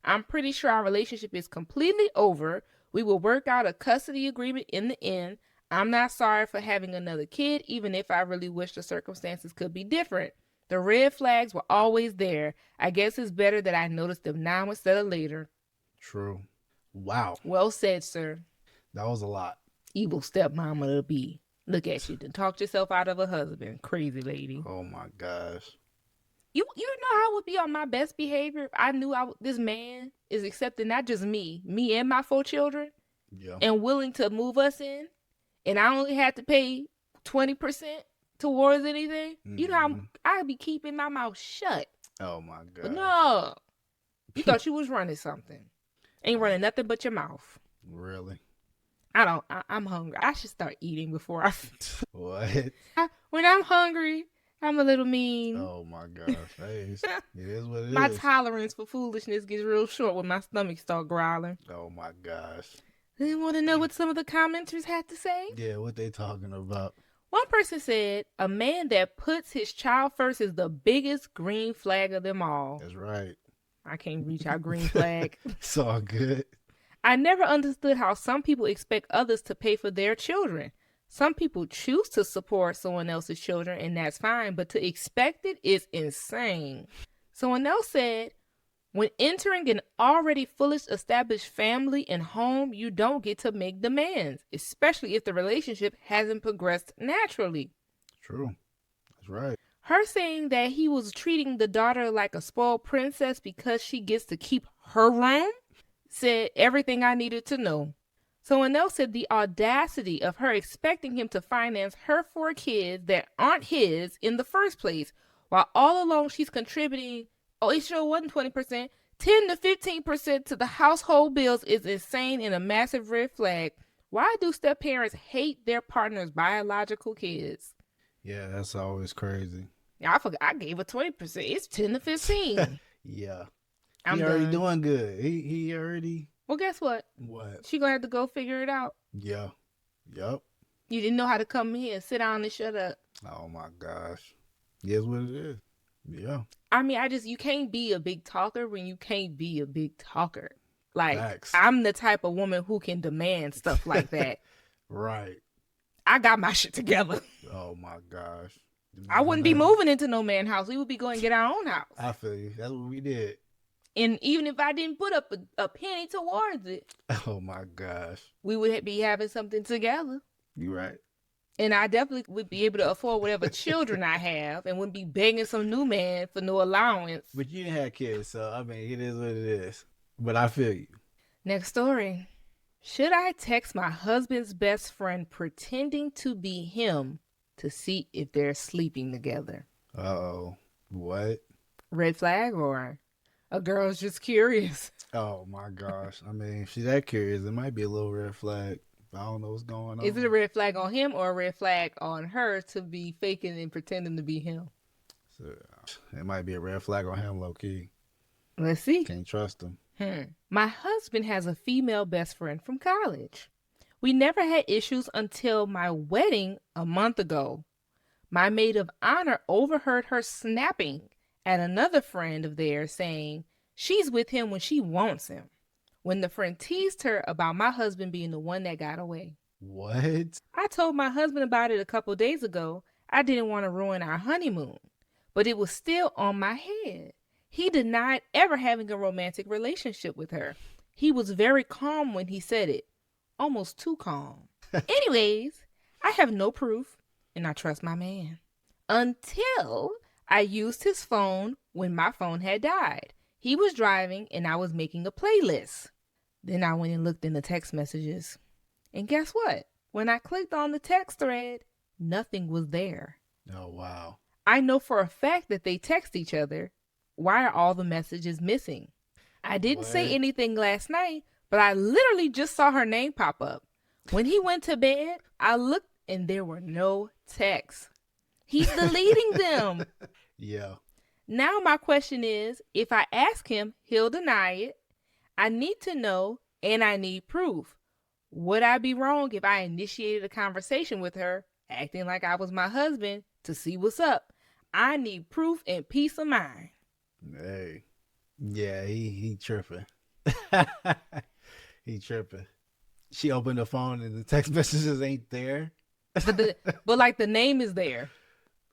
I'm pretty sure our relationship is completely over. We will work out a custody agreement in the end. I'm not sorry for having another kid, even if I really wish the circumstances could be different. The red flags were always there. I guess it's better that I noticed them now instead of later. True. Wow. Well said, sir. That was a lot. Evil stepmama to be. Look at you. Done talked yourself out of a husband. Crazy lady. Oh my gosh. You know how I would be on my best behavior if I knew this man is accepting not just me and my 4 children, and willing to move us in, and I only had to pay 20% towards anything. You know how I'd be keeping my mouth shut. Oh my god. But no, you thought you was running something. Ain't running nothing but your mouth. Really? I'm hungry. I should start eating before I. What? When I'm hungry, I'm a little mean. Oh my gosh. Hey, it is what it is. My tolerance for foolishness gets real short when my stomach start growling. Oh my gosh. You want to know what some of the commenters had to say? Yeah, what they talking about? One person said, a man that puts his child first is the biggest green flag of them all. That's right. I can't reach our green flag. It's all good. I never understood how some people expect others to pay for their children. Some people choose to support someone else's children, and that's fine, but to expect it is insane. Someone else said, when entering an already fully established family and home, you don't get to make demands, especially if the relationship hasn't progressed naturally. True. That's right. Her saying that he was treating the daughter like a spoiled princess because she gets to keep her room said everything I needed to know. Someone else said the audacity of her expecting him to finance her 4 kids that aren't his in the first place, while all along she's contributing, it sure wasn't 20%, 10 to 15% to the household bills is insane and a massive red flag. Why do step-parents hate their partner's biological kids? Yeah, that's always crazy. I forgot, I gave her 20%. It's 10 to 15. Yeah. I'm already done. doing good. He already... Well, guess what? What? She gonna have to go figure it out. Yeah. Yup. You didn't know how to come here and sit down and shut up. Oh my gosh. Here's what it is. Yeah. I mean, you can't be a big talker when you can't be a big talker. Like, Facts. I'm the type of woman who can demand stuff like that. Right. I got my shit together. Oh my gosh. I wouldn't be moving into no man's house. We would be going to get our own house. I feel you. That's what we did. And even if I didn't put up a penny towards it, Oh my gosh. we would be having something together. You right. And I definitely would be able to afford whatever children I have and wouldn't be begging some new man for no allowance. But you didn't have kids, so I mean, it is what it is. But I feel you. Next story. Should I text my husband's best friend pretending to be him to see if they're sleeping together? Uh-oh. What? Red flag, or a girl's just curious? Oh my gosh. I mean, if she's that curious, it might be a little red flag. I don't know what's going on. Is it a red flag on him or a red flag on her to be faking and pretending to be him? So, it might be a red flag on him, low-key. Let's see. Can't trust him. My husband has a female best friend from college. We never had issues until my wedding a month ago. My maid of honor overheard her snapping at another friend of theirs saying she's with him when she wants him, when the friend teased her about my husband being the one that got away. What? I told my husband about it a couple days ago. I didn't want to ruin our honeymoon, but it was still on my head. He denied ever having a romantic relationship with her. He was very calm when he said it. Almost too calm. Anyways, I have no proof, and I trust my man. Until I used his phone when my phone had died. He was driving, and I was making a playlist. Then I went and looked in the text messages. And guess what? When I clicked on the text thread, nothing was there. Oh, wow. I know for a fact that they text each other. Why are all the messages missing? I didn't say anything last night, but I literally just saw her name pop up. When he went to bed, I looked and there were no texts. He's deleting them. Yeah. Now my question is, if I ask him, he'll deny it. I need to know, and I need proof. Would I be wrong if I initiated a conversation with her, acting like I was my husband, to see what's up? I need proof and peace of mind. Hey. Yeah, he tripping. He tripping. She opened the phone and the text messages ain't there. But like the name is there.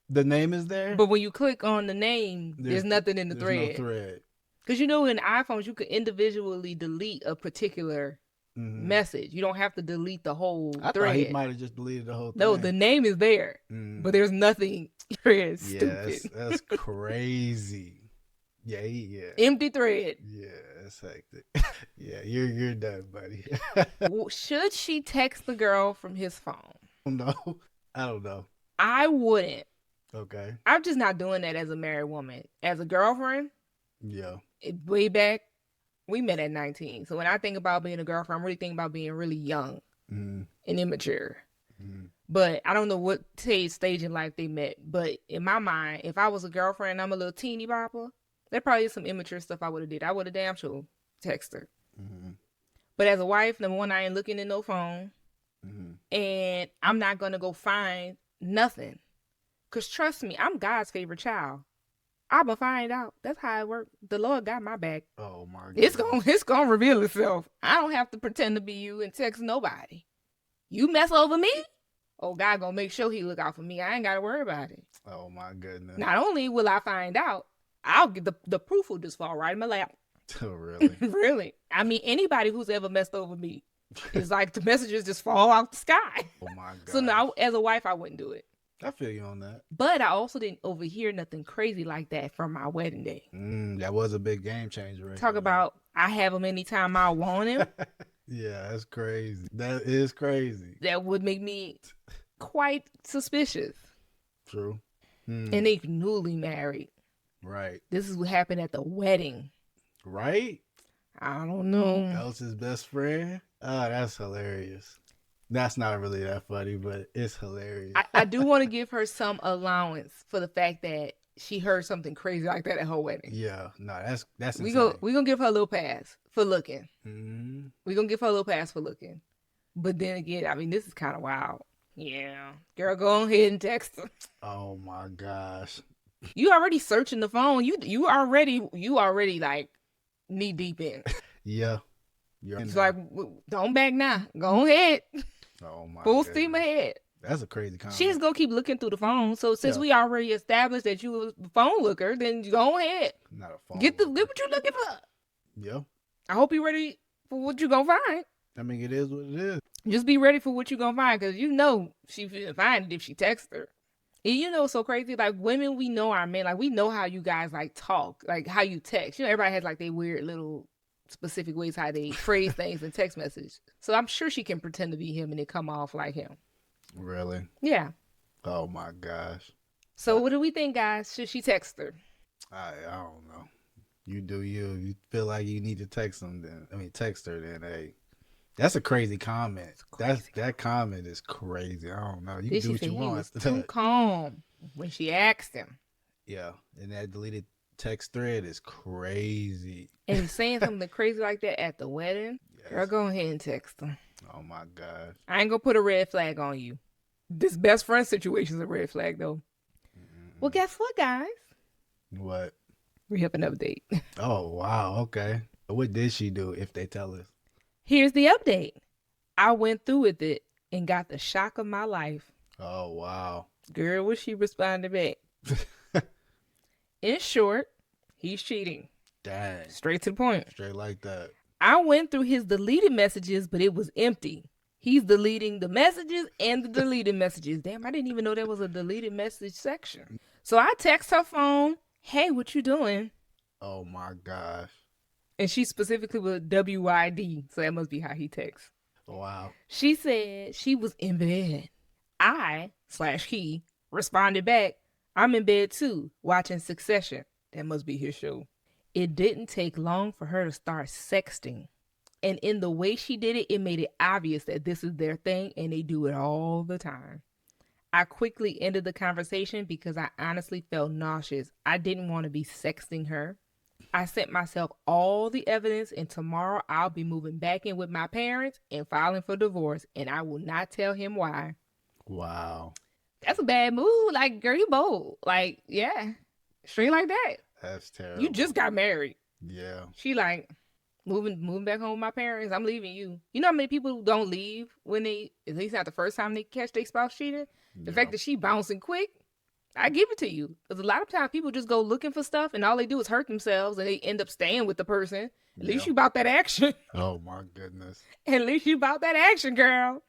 The name is there? But when you click on the name, there's nothing in the thread. There's no thread. Because in iPhones, you could individually delete a particular message. You don't have to delete the whole thread. Thought he might have just deleted the whole thing. No, the name is there, but there's nothing. Stupid. That's crazy. Yeah, Empty thread. Yeah, that's hectic. Yeah, you're done, buddy. Should she text the girl from his phone? No, I don't know. I wouldn't. Okay. I'm just not doing that as a married woman. As a girlfriend, yeah. Way back, we met at 19. So when I think about being a girlfriend, I'm really thinking about being really young and immature. But I don't know what stage in life they met. But in my mind, if I was a girlfriend and I'm a little teeny bopper, there probably is some immature stuff I would have did. I would have damn sure text her. But as a wife, number one, I ain't looking in no phone. And I'm not going to go find nothing. Because trust me, I'm God's favorite child. I'm going to find out. That's how it works. The Lord got my back. Oh, my God. It's gonna reveal itself. I don't have to pretend to be you and text nobody. You mess over me, oh, God gonna make sure he look out for me. I ain't gotta worry about it. Oh my goodness. Not only will I find out, I'll get the proof will just fall right in my lap. Oh, really? Really. I mean, anybody who's ever messed over me, it's like the messages just fall out the sky. Oh my God. So now, as a wife, I wouldn't do it. I feel you on that. But I also didn't overhear nothing crazy like that from my wedding day. That was a big game changer. Talk about I have him anytime I want him. Yeah, that's crazy. That is crazy. That would make me quite suspicious. True. And they newly married. Right. This is what happened at the wedding. Right? I don't know. That was his best friend? Oh, that's hilarious. That's not really that funny, but it's hilarious. I do want to give her some allowance for the fact that she heard something crazy like that at her wedding. Yeah, no, that's we insane. gonna give her a little pass for looking. Mm-hmm. We're gonna give her a little pass for looking. But then again, I mean, this is kind of wild. Yeah, girl, go ahead and text her. Oh my gosh. You already searching the phone. You already like knee deep in. Yeah. It's like, don't back now. Go ahead. Oh my Full goodness. steam ahead. That's a crazy comment. She's gonna keep looking through the phone. So since we already established that you was a phone looker, then go ahead. Not a phone. Get what you looking for. Yeah. I hope you're ready for what you gonna find. I mean, it is what it is. Just be ready for what you gonna find, because you know she will find it if she texts her. And you know, it's so crazy. Like, women, we know our men. Like, we know how you guys like talk, like how you text. You know, everybody has like their weird little specific ways how they phrase things in text message. So I'm sure she can pretend to be him and it come off like him. Really? Yeah. Oh my gosh. So what do we think, guys? Should she text her? I don't know. You do you. You feel like you need to text them, text her, then hey. That's a crazy comment. That comment is crazy. I don't know. You can do what you want. He was too calm when she asked him. Yeah. And that deleted text thread is crazy. And saying something crazy like that at the wedding, yes. Girl, go ahead and text him. Oh my gosh. I ain't gonna put a red flag on you. This best friend situation is a red flag though. Well, guess what, guys? What? We have an update. Oh, wow. Okay. What did she do, if they tell us? Here's the update. I went through with it and got the shock of my life. Oh, wow. Girl, what she responded back? In short, he's cheating. Dang. Straight to the point. Straight like that. I went through his deleted messages, but it was empty. He's deleting the messages and the deleted messages. Damn, I didn't even know there was a deleted message section. So I text her phone, hey, what you doing? Oh, my gosh. And she specifically with WYD, so that must be how he texts. Wow. She said she was in bed. He responded back, I'm in bed too, watching Succession. That must be his show. It didn't take long for her to start sexting. And in the way she did it, it made it obvious that this is their thing and they do it all the time. I quickly ended the conversation because I honestly felt nauseous. I didn't want to be sexting her. I sent myself all the evidence, and tomorrow I'll be moving back in with my parents and filing for divorce, and I will not tell him why. Wow. That's a bad move. Like, girl, you bold. Like, yeah. Straight like that. That's terrible. You just got married. Yeah. She like, moving back home with my parents. I'm leaving you. You know how many people don't leave when they, at least not the first time they catch their spouse cheating? The fact that she bouncing quick, I give it to you. Because a lot of times people just go looking for stuff and all they do is hurt themselves and they end up staying with the person. At least you bought that action. Oh my goodness. At least you bought that action, girl.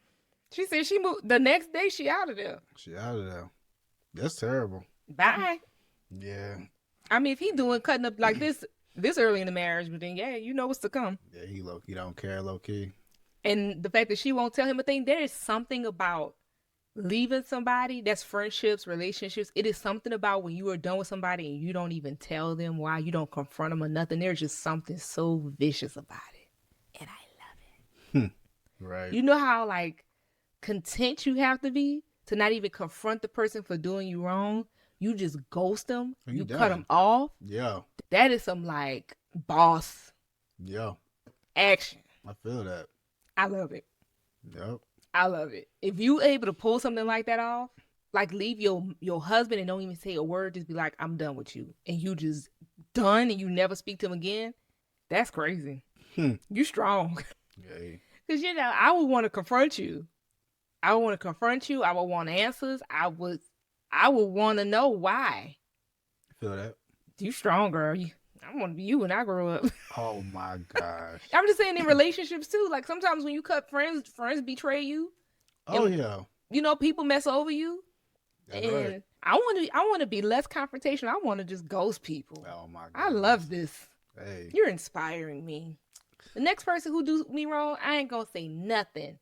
She said she moved the next day. She out of there. She out of there. That's terrible. Bye. Yeah. I mean, if he doing cutting up like this early in the marriage, but then yeah, you know what's to come. Yeah, he low key don't care, low key. And the fact that she won't tell him a thing, there is something about leaving somebody, that's friendships, relationships. It is something about when you are done with somebody and you don't even tell them why, you don't confront them or nothing. There's just something so vicious about it. And I love it. Right. You know how like content you have to be to not even confront the person for doing you wrong? You just ghost them. You cut them off. Yeah. That is some like boss action. I feel that. I love it. Yep. I love it. If you able to pull something like that off, like leave your husband and don't even say a word, just be like, I'm done with you. And you just done and you never speak to him again. That's crazy. You strong. Yeah. Because, I would want to confront you. I would want to confront you. I would want answers. I would want to know why. Feel that? You strong, girl. I want to be you when I grow up. Oh my gosh. I'm just saying in relationships too. Like sometimes when you cut friends betray you. Oh and, yeah. You know, people mess over you. That's and right. I want to be less confrontational. I want to just ghost people. Oh my god. I love this. Hey. You're inspiring me. The next person who do me wrong, I ain't gonna say nothing.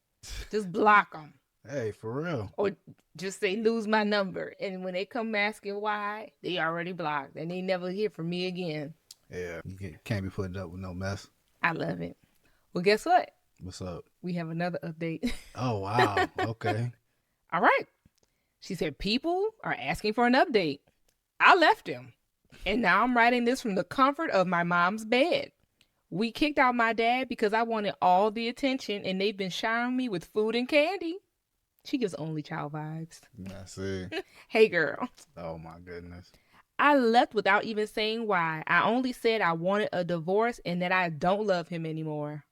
Just block them. Hey, for real. Or just say lose my number. And when they come asking why, they already blocked. And they never hear from me again. Yeah. You can't be putting up with no mess. I love it. Well, guess what? What's up? We have another update. Oh, wow. Okay. All right. She said, people are asking for an update. I left him. And now I'm writing this from the comfort of my mom's bed. We kicked out my dad because I wanted all the attention, and they've been showering me with food and candy. She gives only child vibes. I see. Hey, girl. Oh, my goodness. I left without even saying why. I only said I wanted a divorce and that I don't love him anymore.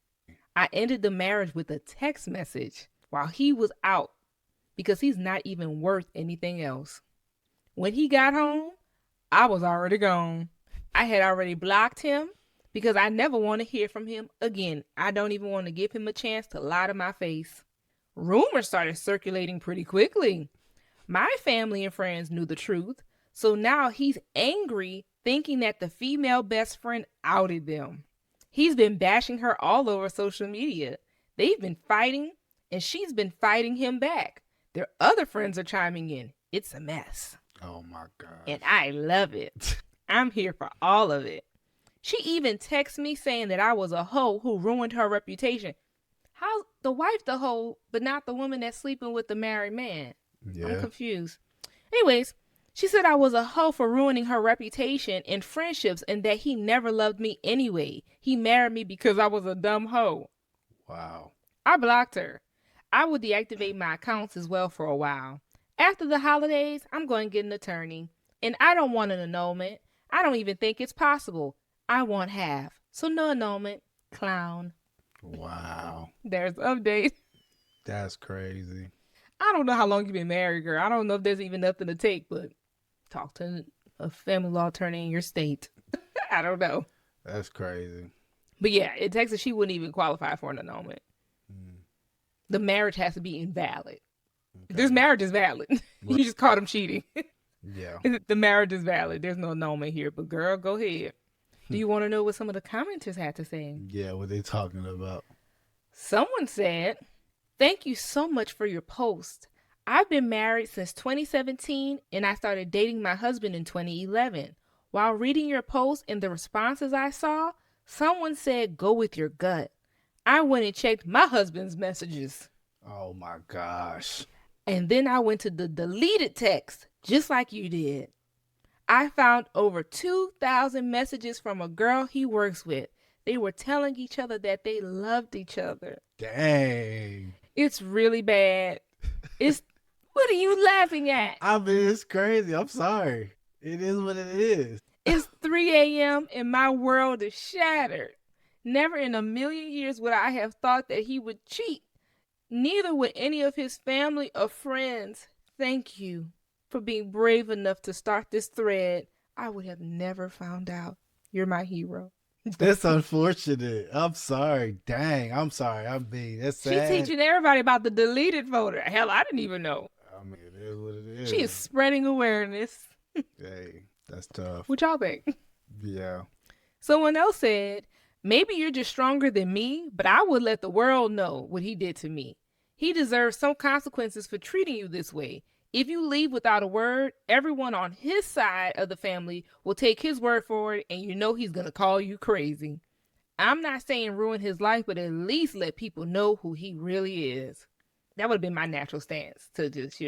I ended the marriage with a text message while he was out because he's not even worth anything else. When he got home, I was already gone. I had already blocked him because I never want to hear from him again. I don't even want to give him a chance to lie to my face. Rumors started circulating pretty quickly. My family and friends knew the truth, so now he's angry thinking that the female best friend outed them. He's been bashing her all over social media. They've been fighting, and she's been fighting him back. Their other friends are chiming in. It's a mess. Oh, my God. And I love it. I'm here for all of it. She even texted me saying that I was a hoe who ruined her reputation. How's the wife the hoe, but not the woman that's sleeping with the married man? Yeah. I'm confused. Anyways, she said I was a hoe for ruining her reputation and friendships and that he never loved me anyway. He married me because I was a dumb hoe. Wow. I blocked her. I will deactivate my accounts as well for a while. After the holidays, I'm going to get an attorney. And I don't want an annulment. I don't even think it's possible. I want half. So no annulment. Clown. Wow. There's update. That's crazy. I don't know how long you've been married, girl. I don't know if there's even nothing to take, but talk to a family law attorney in your state. I don't know. That's crazy. But yeah, in Texas, she wouldn't even qualify for an annulment. The marriage has to be invalid. Okay. This marriage is valid. You just caught him cheating. Yeah. The marriage is valid. There's no annulment here. But girl, go ahead. Do you want to know what some of the commenters had to say? Yeah, what they talking about? Someone said, "Thank you so much for your post. I've been married since 2017 and I started dating my husband in 2011. While reading your post and the responses I saw, someone said, go with your gut. I went and checked my husband's messages. Oh my gosh. And then I went to the deleted text, just like you did. I found over 2,000 messages from a girl he works with. They were telling each other that they loved each other. Dang. It's really bad. What are you laughing at? I mean, it's crazy. I'm sorry. It is what it is. It's 3 a.m. and my world is shattered. Never in a million years would I have thought that he would cheat. Neither would any of his family or friends. Thank you for being brave enough to start this thread. I would have never found out. You're my hero." That's unfortunate. I'm sorry. Dang. I'm sorry. I mean, that's sad. She's teaching everybody about the deleted folder. Hell, I didn't even know. I mean, it is what it is. She is spreading awareness. Hey, that's tough. What y'all think? Yeah. Someone else said, "Maybe you're just stronger than me, but I would let the world know what he did to me. He deserves some consequences for treating you this way. If you leave without a word, everyone on his side of the family will take his word for it, and you know he's going to call you crazy. I'm not saying ruin his life, but at least let people know who he really is." That would have been my natural stance to just,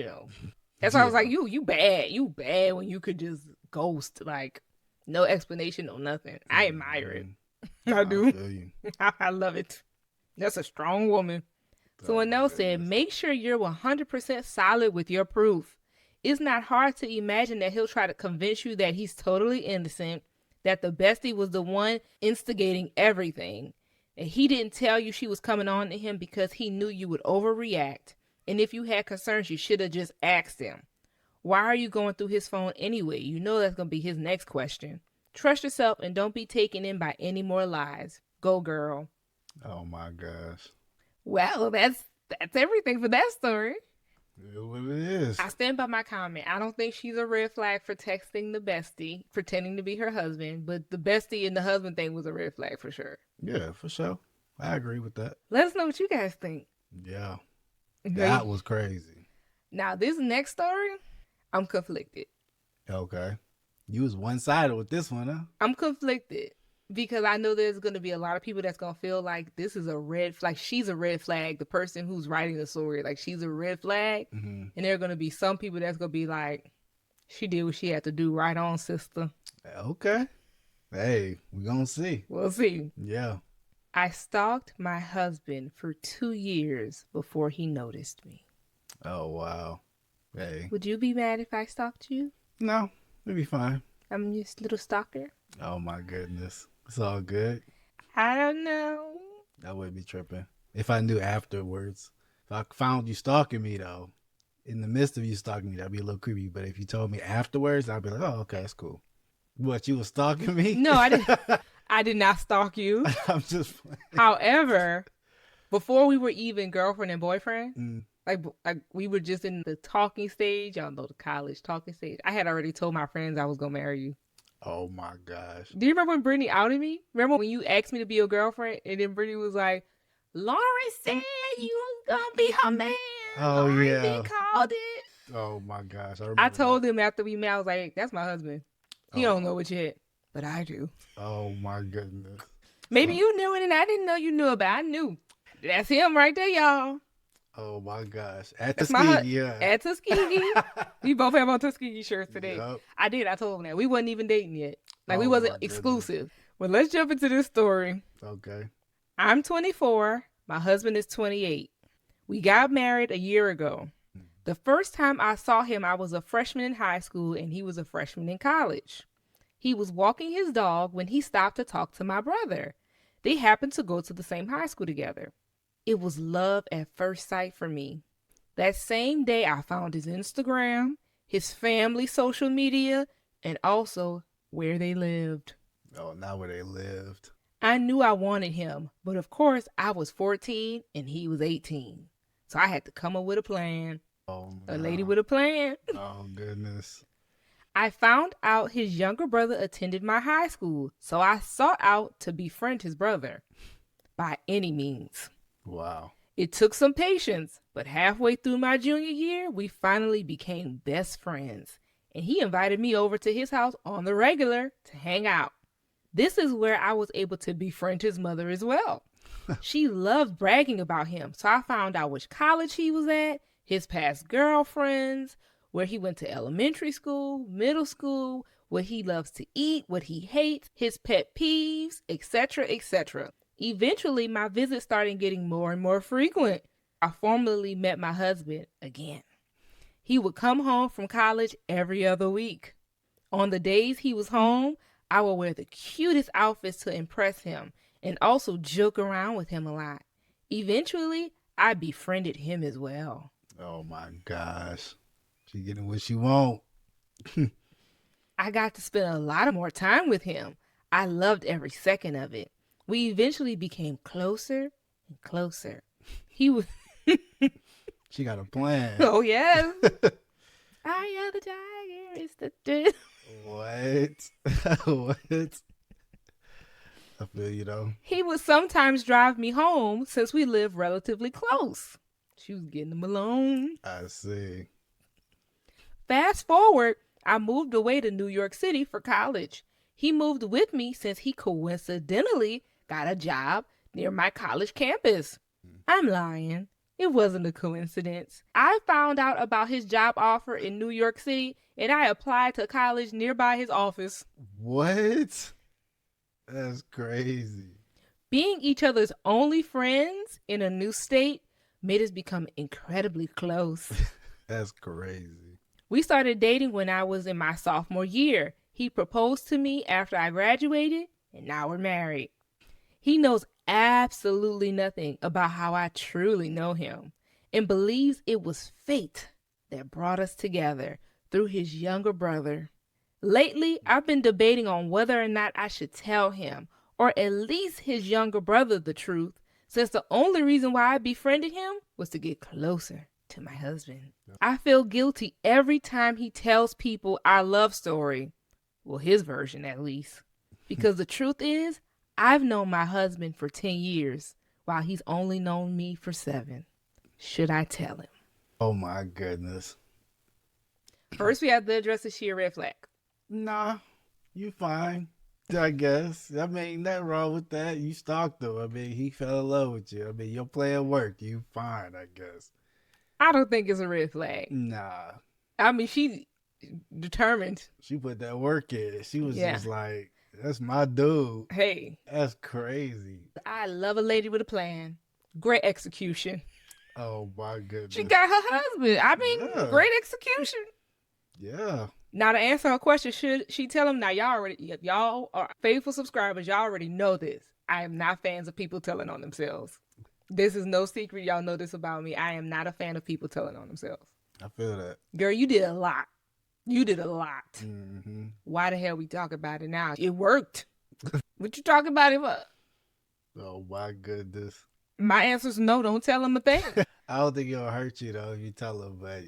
That's why I was like, you bad. You bad when you could just ghost, like, no explanation, no nothing. I admire it. I do. feel you. I love it. That's a strong woman. Someone else said, "Make sure you're 100% solid with your proof. It's not hard to imagine that he'll try to convince you that he's totally innocent, that the bestie was the one instigating everything, and he didn't tell you she was coming on to him because he knew you would overreact. And if you had concerns, you should have just asked him. Why are you going through his phone anyway? You know that's going to be his next question. Trust yourself and don't be taken in by any more lies. Go, girl. Oh my gosh. Well, that's everything for that story. It is what it is. I stand by my comment. I don't think she's a red flag for texting the bestie, pretending to be her husband, but the bestie and the husband thing was a red flag for sure. Yeah, for sure. I agree with that. Let us know what you guys think. Yeah. That was crazy. Now, this next story, I'm conflicted. Okay. You was one-sided with this one, huh? I'm conflicted because I know there's going to be a lot of people that's going to feel like this is a red flag. She's a red flag. The person who's writing the story, like she's a red flag. Mm-hmm. And there are going to be some people that's going to be like, she did what she had to do. Right on, sister. Okay. Hey, we're going to see. We'll see. Yeah. I stalked my husband for 2 years before he noticed me. Oh, wow. Hey. Would you be mad if I stalked you? No, it'll be fine. I'm just a little stalker. Oh, my goodness. It's all good. I don't know. I wouldn't be tripping. If I knew afterwards. If I found you stalking me, though, in the midst of you stalking me, that'd be a little creepy. But if you told me afterwards, I'd be like, oh, okay, that's cool. What, you was stalking me? No, I didn't. I did not stalk you. I'm just playing. However, before we were even girlfriend and boyfriend, like we were just in the talking stage. Y'all know the college talking stage. I had already told my friends I was going to marry you. Oh, my gosh. Do you remember when Brittany outed me? Remember when you asked me to be your girlfriend? And then Brittany was like, Lauren said you was going to be her man. Oh, Lauren yeah. been called it. Oh, my gosh. I told him after we met, I was like, that's my husband. He don't know it yet, but I do. Oh, my goodness. Maybe you knew it and I didn't know you knew it, but I knew. That's him right there, y'all. Oh, my gosh. At That's Tuskegee, yeah. At Tuskegee. We both have on Tuskegee shirts today. Yep. I did. I told him that. We wasn't even dating yet. Like, we Oh, wasn't my goodness. exclusive. Well, let's jump into this story. Okay. I'm 24. My husband is 28. We got married a year ago. The first time I saw him, I was a freshman in high school and he was a freshman in college. He was walking his dog when he stopped to talk to my brother. They happened to go to the same high school together. It was love at first sight for me. That same day, I found his Instagram, his family social media, and also where they lived. Oh, not where they lived. I knew I wanted him, but of course, I was 14 and he was 18. So I had to come up with a plan. Oh, A lady with a plan. Oh, goodness. I found out his younger brother attended my high school, so I sought out to befriend his brother by any means. Wow. It took some patience, but halfway through my junior year, we finally became best friends, and he invited me over to his house on the regular to hang out. This is where I was able to befriend his mother as well. She loved bragging about him, so I found out which college he was at, his past girlfriends, where he went to elementary school, middle school, what he loves to eat, what he hates, his pet peeves, etc., etc. Eventually, my visits started getting more and more frequent. I formally met my husband again. He would come home from college every other week. On the days he was home, I would wear the cutest outfits to impress him and also joke around with him a lot. Eventually, I befriended him as well. Oh, my gosh. She getting what she want. I got to spend a lot more time with him. I loved every second of it. We eventually became closer and closer. He was... She got a plan. Oh, yes. I am the tiger. It's the... What? What? I feel you, though. He would sometimes drive me home since we live relatively close. She was getting him alone. I see. Fast forward, I moved away to New York City for college. He moved with me since he coincidentally got a job near my college campus. I'm lying. It wasn't a coincidence. I found out about his job offer in New York City and I applied to college nearby his office. What? That's crazy. Being each other's only friends in a new state made us become incredibly close. That's crazy. We started dating when I was in my sophomore year. He proposed to me after I graduated, and now we're married. He knows absolutely nothing about how I truly know him. and believes it was fate that brought us together through his younger brother. Lately, I've been debating on whether or not I should tell him, or at least his younger brother, the truth, since the only reason why I befriended him was to get closer to my husband. I feel guilty every time he tells people our love story. Well, his version at least. Because the truth is, I've known my husband for 10 years, while he's only known me for 7. Should I tell him? Oh my goodness. First, we have to address the sheer red flag. Nah, you fine, I guess. I mean, nothing wrong with that. You stalked him. I mean, he fell in love with you. I mean, your plan worked. You fine, I guess. I don't think it's a red flag. Nah. I mean, she's determined. She put that work in. She was just like, that's my dude. Hey. That's crazy. I love a lady with a plan. Great execution. Oh, my goodness. She got her husband. I mean, great execution. Yeah. Now, to answer her question, should she tell him? Now, y'all are faithful subscribers. Y'all already know this. I am not fans of people telling on themselves. This is no secret. Y'all know this about me. I am not a fan of people telling on themselves. I feel that. Girl, you did a lot. You did a lot. Mm-hmm. Why the hell we talk about it now? It worked. What you talking about it for? Oh, my goodness. My answer is no. Don't tell him a thing. I don't think it'll hurt you, though, if you tell him, but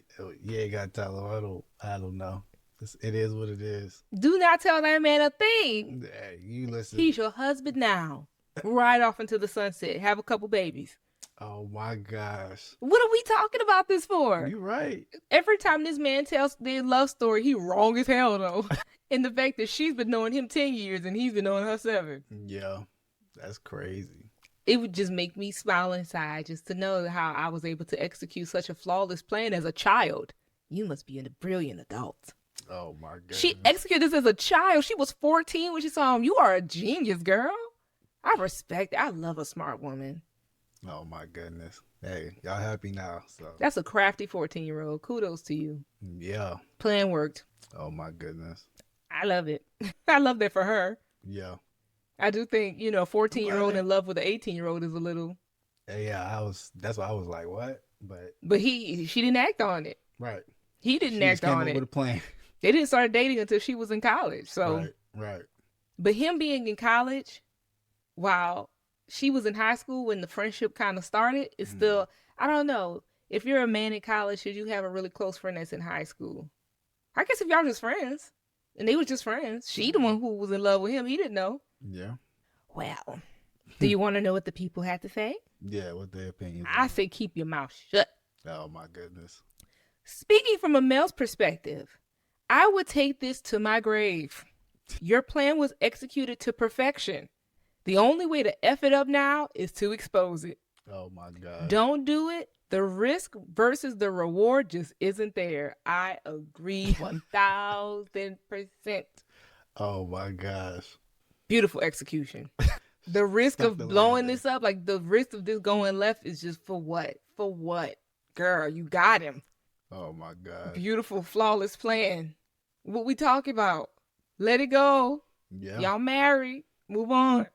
you ain't got to tell him. I don't know. It is what it is. Do not tell that man a thing. Hey, you listen. He's your husband now. Ride off into the sunset. Have a couple babies. Oh, my gosh. What are we talking about this for? You're right. Every time this man tells their love story, he wrong as hell, though. And the fact that she's been knowing him 10 years and he's been knowing her 7. Yeah, that's crazy. It would just make me smile inside just to know how I was able to execute such a flawless plan as a child. You must be a brilliant adult. Oh, my goodness. She executed this as a child. She was 14 when she saw him. You are a genius, girl. I respect it. I love a smart woman. Oh, my goodness. Hey, y'all happy now. So That's a crafty 14-year-old. Kudos to you. Yeah. Plan worked. Oh, my goodness. I love it. I love that for her. Yeah. I do think, 14-year-old in love with an 18-year-old is a little. Yeah, that's why I was like, what? But she didn't act on it. Right. He didn't act on it. With a plan. They didn't start dating until she was in college. So. Right. But him being in college, while she was in high school when the friendship kind of started, it's still, I don't know. If you're a man in college, should you have a really close friend that's in high school? I guess if y'all just friends, and they was just friends, she the one who was in love with him. He didn't know. Yeah. Well, do you want to know what the people had to say? Yeah, what their opinions I say keep your mouth shut. Oh, my goodness. Speaking from a male's perspective, I would take this to my grave. Your plan was executed to perfection. The only way to F it up now is to expose it. Oh, my God. Don't do it. The risk versus the reward just isn't there. I agree 1,000%. Oh, my gosh. Beautiful execution. The risk of blowing this up, like the risk of this going left is just for what? For what? Girl, you got him. Oh, my God. Beautiful, flawless plan. What we talking about? Let it go. Yeah. Y'all married. Move on.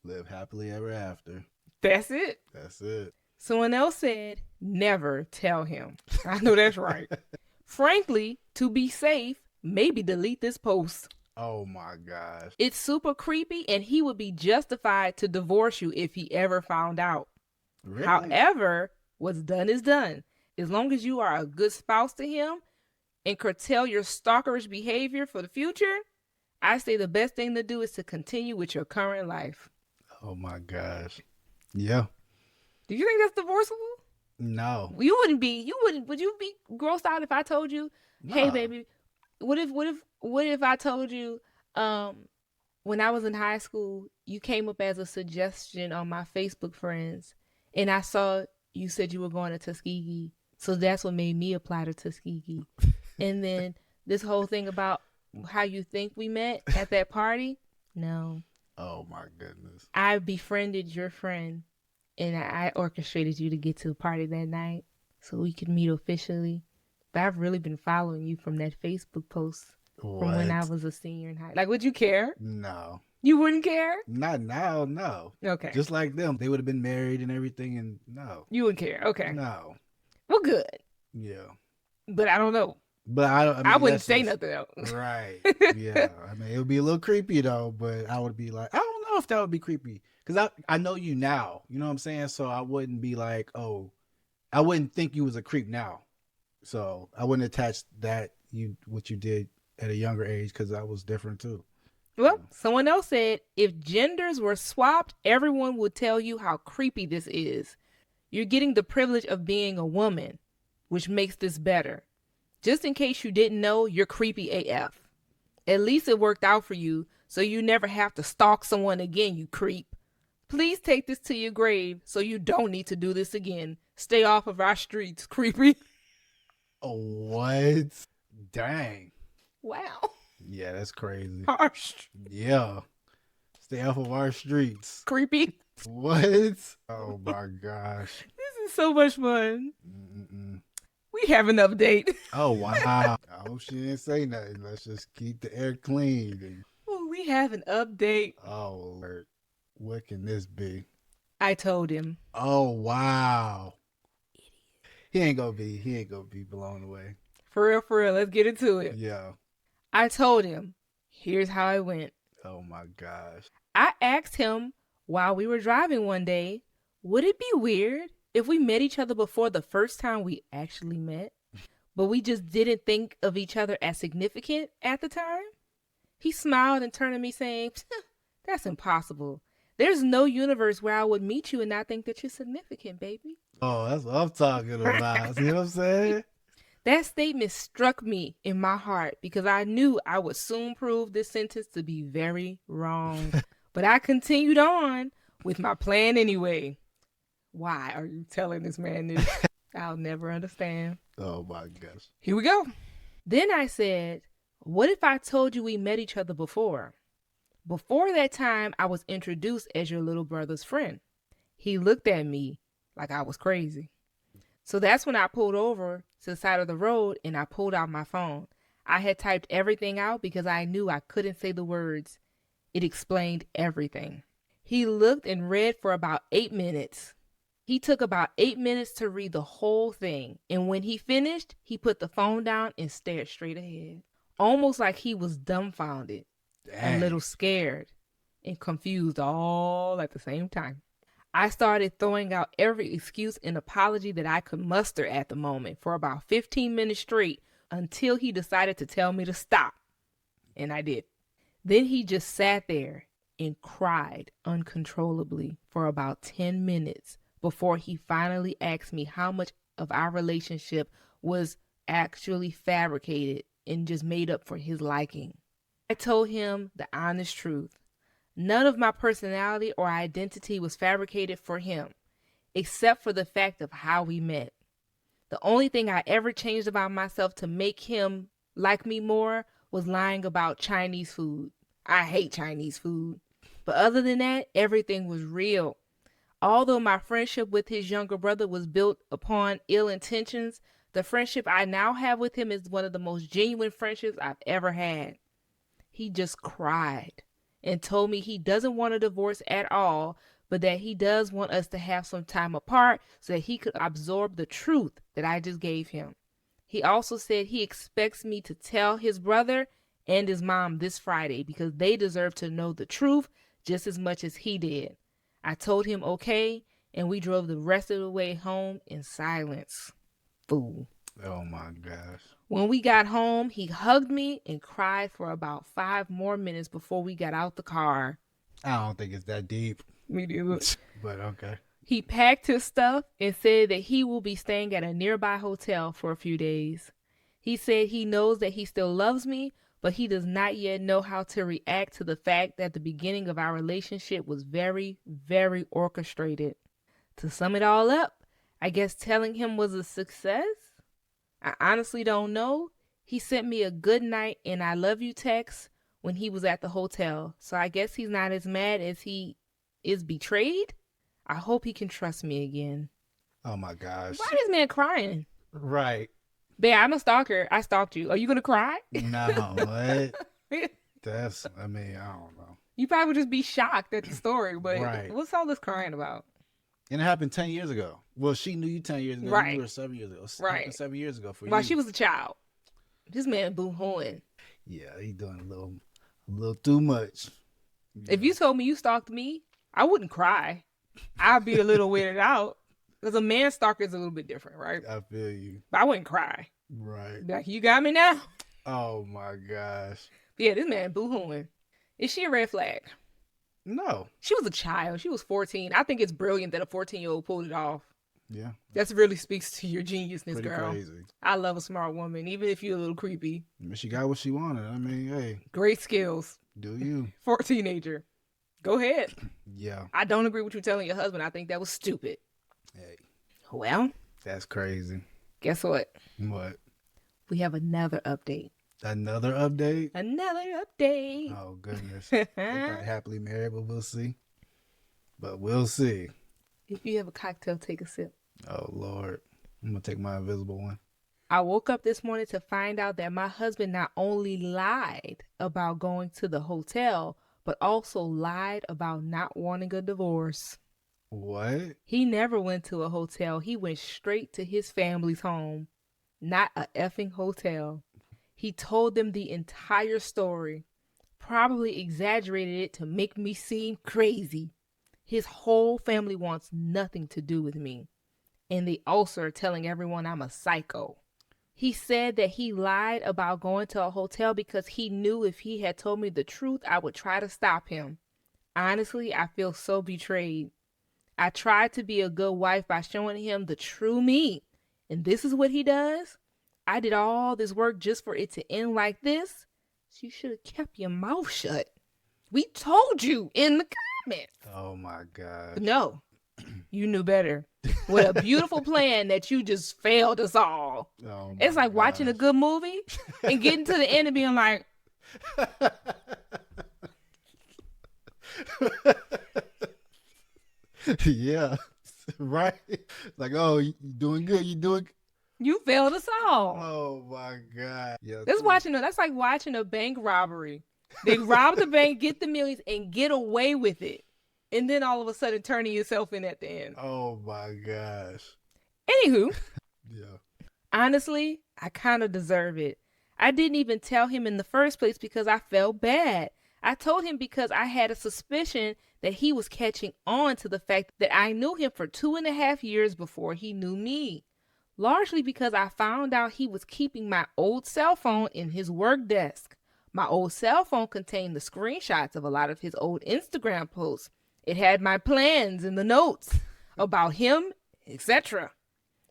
Live happily ever after. That's it. That's it. Someone else said, never tell him. I know that's right. Frankly, to be safe, maybe delete this post. Oh, my gosh. It's super creepy, and he would be justified to divorce you if he ever found out. Really? However, what's done is done. As long as you are a good spouse to him and curtail your stalkerish behavior for the future, I say the best thing to do is to continue with your current life. Oh, my gosh. Yeah. Do you think that's divorceable? No. Would you be grossed out if I told you, hey, baby, what if I told you, when I was in high school, you came up as a suggestion on my Facebook friends, and I saw you said you were going to Tuskegee, so that's what made me apply to Tuskegee. And then this whole thing about how you think we met at that party, no. Oh, my goodness. I befriended your friend, and I orchestrated you to get to the party that night so we could meet officially. But I've really been following you from that Facebook post from when I was a senior in high. Like, would you care? No. You wouldn't care? Not now, no. Okay. Just like them. They would have been married and everything, and no. You wouldn't care. Okay. No. Well, good. Yeah. But I don't know. But I mean, I wouldn't that's say just, nothing else. right. Yeah. I mean, it would be a little creepy though, but I would be like, I don't know if that would be creepy. Because I know you now. You know what I'm saying? So I wouldn't be like, oh, I wouldn't think you was a creep now. So I wouldn't attach that what you did at a younger age because I was different too. Well, someone else said, if genders were swapped, everyone would tell you how creepy this is. You're getting the privilege of being a woman, which makes this better. Just in case you didn't know, you're creepy AF. At least it worked out for you, so you never have to stalk someone again, you creep. Please take this to your grave so you don't need to do this again. Stay off of our streets, creepy. Oh, what? Dang. Wow. Yeah, that's crazy. Harsh. Yeah. Stay off of our streets. Creepy. What? Oh my gosh. This is so much fun. Mm-mm. We have an update. Oh wow. I hope she didn't say nothing. Let's just keep the air clean. Oh, we have an update. Oh Lord. What can this be? I told him. Oh wow. He ain't gonna be blown away. For real, let's get into it. Yeah. I told him, here's how it went. Oh my gosh. I asked him while we were driving one day, would it be weird if we met each other before the first time we actually met, but we just didn't think of each other as significant at the time? He smiled and turned to me saying, that's impossible. There's no universe where I would meet you and not think that you're significant, baby. Oh, that's what I'm talking about. See what I'm saying? That statement struck me in my heart because I knew I would soon prove this sentence to be very wrong. But I continued on with my plan anyway. Why are you telling this man this? I'll never understand. Oh my gosh. Here we go. Then I said, what if I told you we met each other before? Before that time, I was introduced as your little brother's friend. He looked at me like I was crazy. So that's when I pulled over to the side of the road and I pulled out my phone. I had typed everything out because I knew I couldn't say the words. It explained everything. He looked and read for about 8 minutes. He took about 8 minutes to read the whole thing. And when he finished, he put the phone down and stared straight ahead. Almost like he was dumbfounded, Dang. a little scared, and confused all at the same time. I started throwing out every excuse and apology that I could muster at the moment for about 15 minutes straight until he decided to tell me to stop. And I did. Then he just sat there and cried uncontrollably for about 10 minutes before he finally asked me how much of our relationship was actually fabricated and just made up for his liking. I told him the honest truth. None of my personality or identity was fabricated for him, except for the fact of how we met. The only thing I ever changed about myself to make him like me more was lying about Chinese food. I hate Chinese food. But other than that, everything was real. Although my friendship with his younger brother was built upon ill intentions, the friendship I now have with him is one of the most genuine friendships I've ever had. He just cried and told me he doesn't want a divorce at all, but that he does want us to have some time apart so that he could absorb the truth that I just gave him. He also said he expects me to tell his brother and his mom this Friday because they deserve to know the truth just as much as he did. I told him okay, and we drove the rest of the way home in silence. Fool. Oh my gosh. When we got home, he hugged me and cried for about 5 more minutes before we got out the car. I don't think it's that deep. Me neither. But okay. He packed his stuff and said that he will be staying at a nearby hotel for a few days. He said he knows that he still loves me, but he does not yet know how to react to the fact that the beginning of our relationship was very, very orchestrated. To sum it all up, I guess telling him was a success? I honestly don't know. He sent me a good night and I love you text when he was at the hotel, so I guess he's not as mad as he is betrayed. I hope he can trust me again. Oh my gosh. Why is this man crying? Right. Babe, I'm a stalker. I stalked you. Are you gonna cry? No, what? That's, I don't know. You probably would just be shocked at the story, but Right. what's all this crying about? And it happened 10 years ago. Well, she knew you 10 years ago. Right. You knew her 7 years ago. It Right. happened 7 years ago for you. While she was a child. This man boo-hooing. Yeah, he doing a little too much. If you told me you stalked me, I wouldn't cry. I'd be a little weirded out. Because a man stalker is a little bit different, right? I feel you. But I wouldn't cry. Right. Be like, you got me now? Oh my gosh. But yeah, this man boo-hooing. Is she a red flag? No. She was a child. She was 14. I think it's brilliant that a 14-year-old pulled it off. Yeah. That really speaks to your geniusness, Pretty girl. crazy. I love a smart woman, even if you're a little creepy. I mean, she got what she wanted. I mean, hey. Great skills Do you? for a teenager. Go ahead. Yeah. I don't agree with you telling your husband. I think that was stupid. Hey. Well, That's crazy. guess what? What? We have another update. Another update? Another update. Oh, goodness. They're not happily married, but we'll see. But we'll see. If you have a cocktail, take a sip. Oh, Lord. I'm going to take my invisible one. I woke up this morning to find out that my husband not only lied about going to the hotel, but also lied about not wanting a divorce. What? He never went to a hotel. He went straight to his family's home. Not a effing hotel. He told them the entire story. Probably exaggerated it to make me seem crazy. His whole family wants nothing to do with me. And they also are telling everyone I'm a psycho. He said that he lied about going to a hotel because he knew if he had told me the truth, I would try to stop him. Honestly, I feel so betrayed. I tried to be a good wife by showing him the true me. And this is what he does? I did all this work just for it to end like this? So you should have kept your mouth shut. We told you in the comments. Oh, my God. But no, you knew better. What a beautiful plan that you just failed us all. Oh, It's like watching a good movie and getting to the end and being like, yeah. Right? Like, oh, you doing good. You doing you failed us all. Oh, my God. Yeah. That's like watching a bank robbery. They rob the bank, get the millions, and get away with it. And then all of a sudden turning yourself in at the end. Oh, my gosh. Anywho, Yeah. honestly, I kind of deserve it. I didn't even tell him in the first place because I felt bad. I told him because I had a suspicion that he was catching on to the fact that I knew him for 2.5 years before he knew me. Largely because I found out he was keeping my old cell phone in his work desk. My old cell phone contained the screenshots of a lot of his old Instagram posts. It had my plans and the notes about him, etc.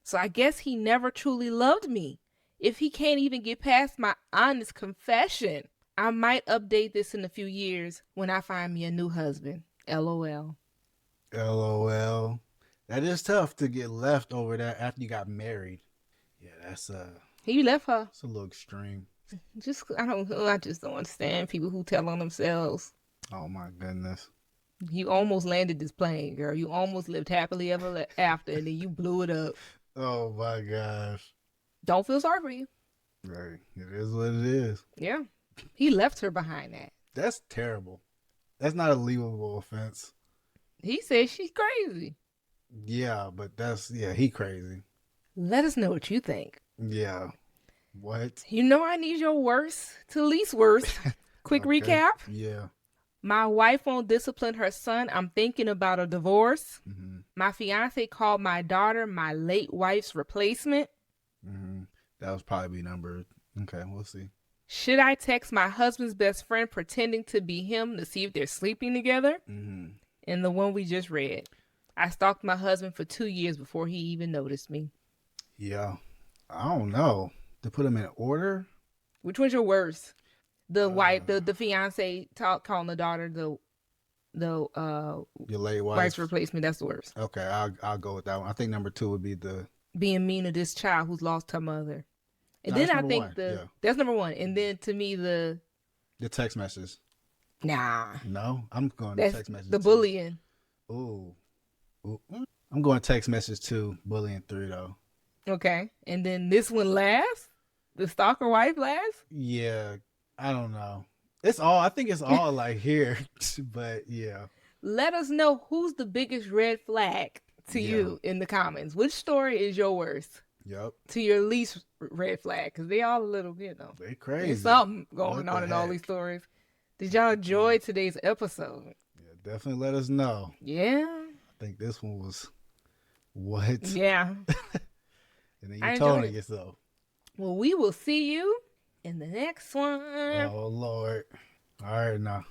So I guess he never truly loved me. If he can't even get past my honest confession, I might update this in a few years when I find me a new husband. LOL. LOL. That is tough to get left over that after you got married. Yeah, that's He left her. it's a little extreme. I just don't understand people who tell on themselves. Oh my goodness. You almost landed this plane, girl. You almost lived happily ever after, and then you blew it up. Oh my gosh. Don't feel sorry for you. Right. It is what it is. Yeah. He left her behind that. That's terrible. That's not a leavable offense. He said she's crazy. Yeah, but he crazy. Let us know what you think. Yeah. What? You know I need your worst to least worst. Quick Okay. recap. Yeah. My wife won't discipline her son. I'm thinking about a divorce. Mm-hmm. My fiance called my daughter my late wife's replacement. Mm-hmm. That was probably number. Okay, we'll see. Should I text my husband's best friend pretending to be him to see if they're sleeping together? Mm-hmm. And the one we just read. I stalked my husband for 2 years before he even noticed me. Yeah. I don't know. To put them in order? Which one's your worst? The wife, the fiance calling the daughter the Your late wife. wife's replacement. That's the worst. Okay, I'll go with that one. I think number 2 would be the Being mean to this child who's lost her mother. And No, then that's I number think one, that's number 1. And then to me the text message. nah. No, I'm going to That's text message. the 2. bullying. Ooh. I'm going text message 2, bullying 3 though. Okay. And then this one last? The stalker wife last? Yeah, I don't know. I think it's all like here, but yeah. Let us know who's the biggest red flag. to you in the comments. Which story is your worst? Yep. To your least red flag, because they all a little, They crazy. there's something going on in all these stories. Did y'all enjoy today's episode? Yeah, definitely let us know. Yeah. I think this one was what? Yeah. And then you told it yourself. Well, we will see you in the next one. Oh, Lord. All right, now.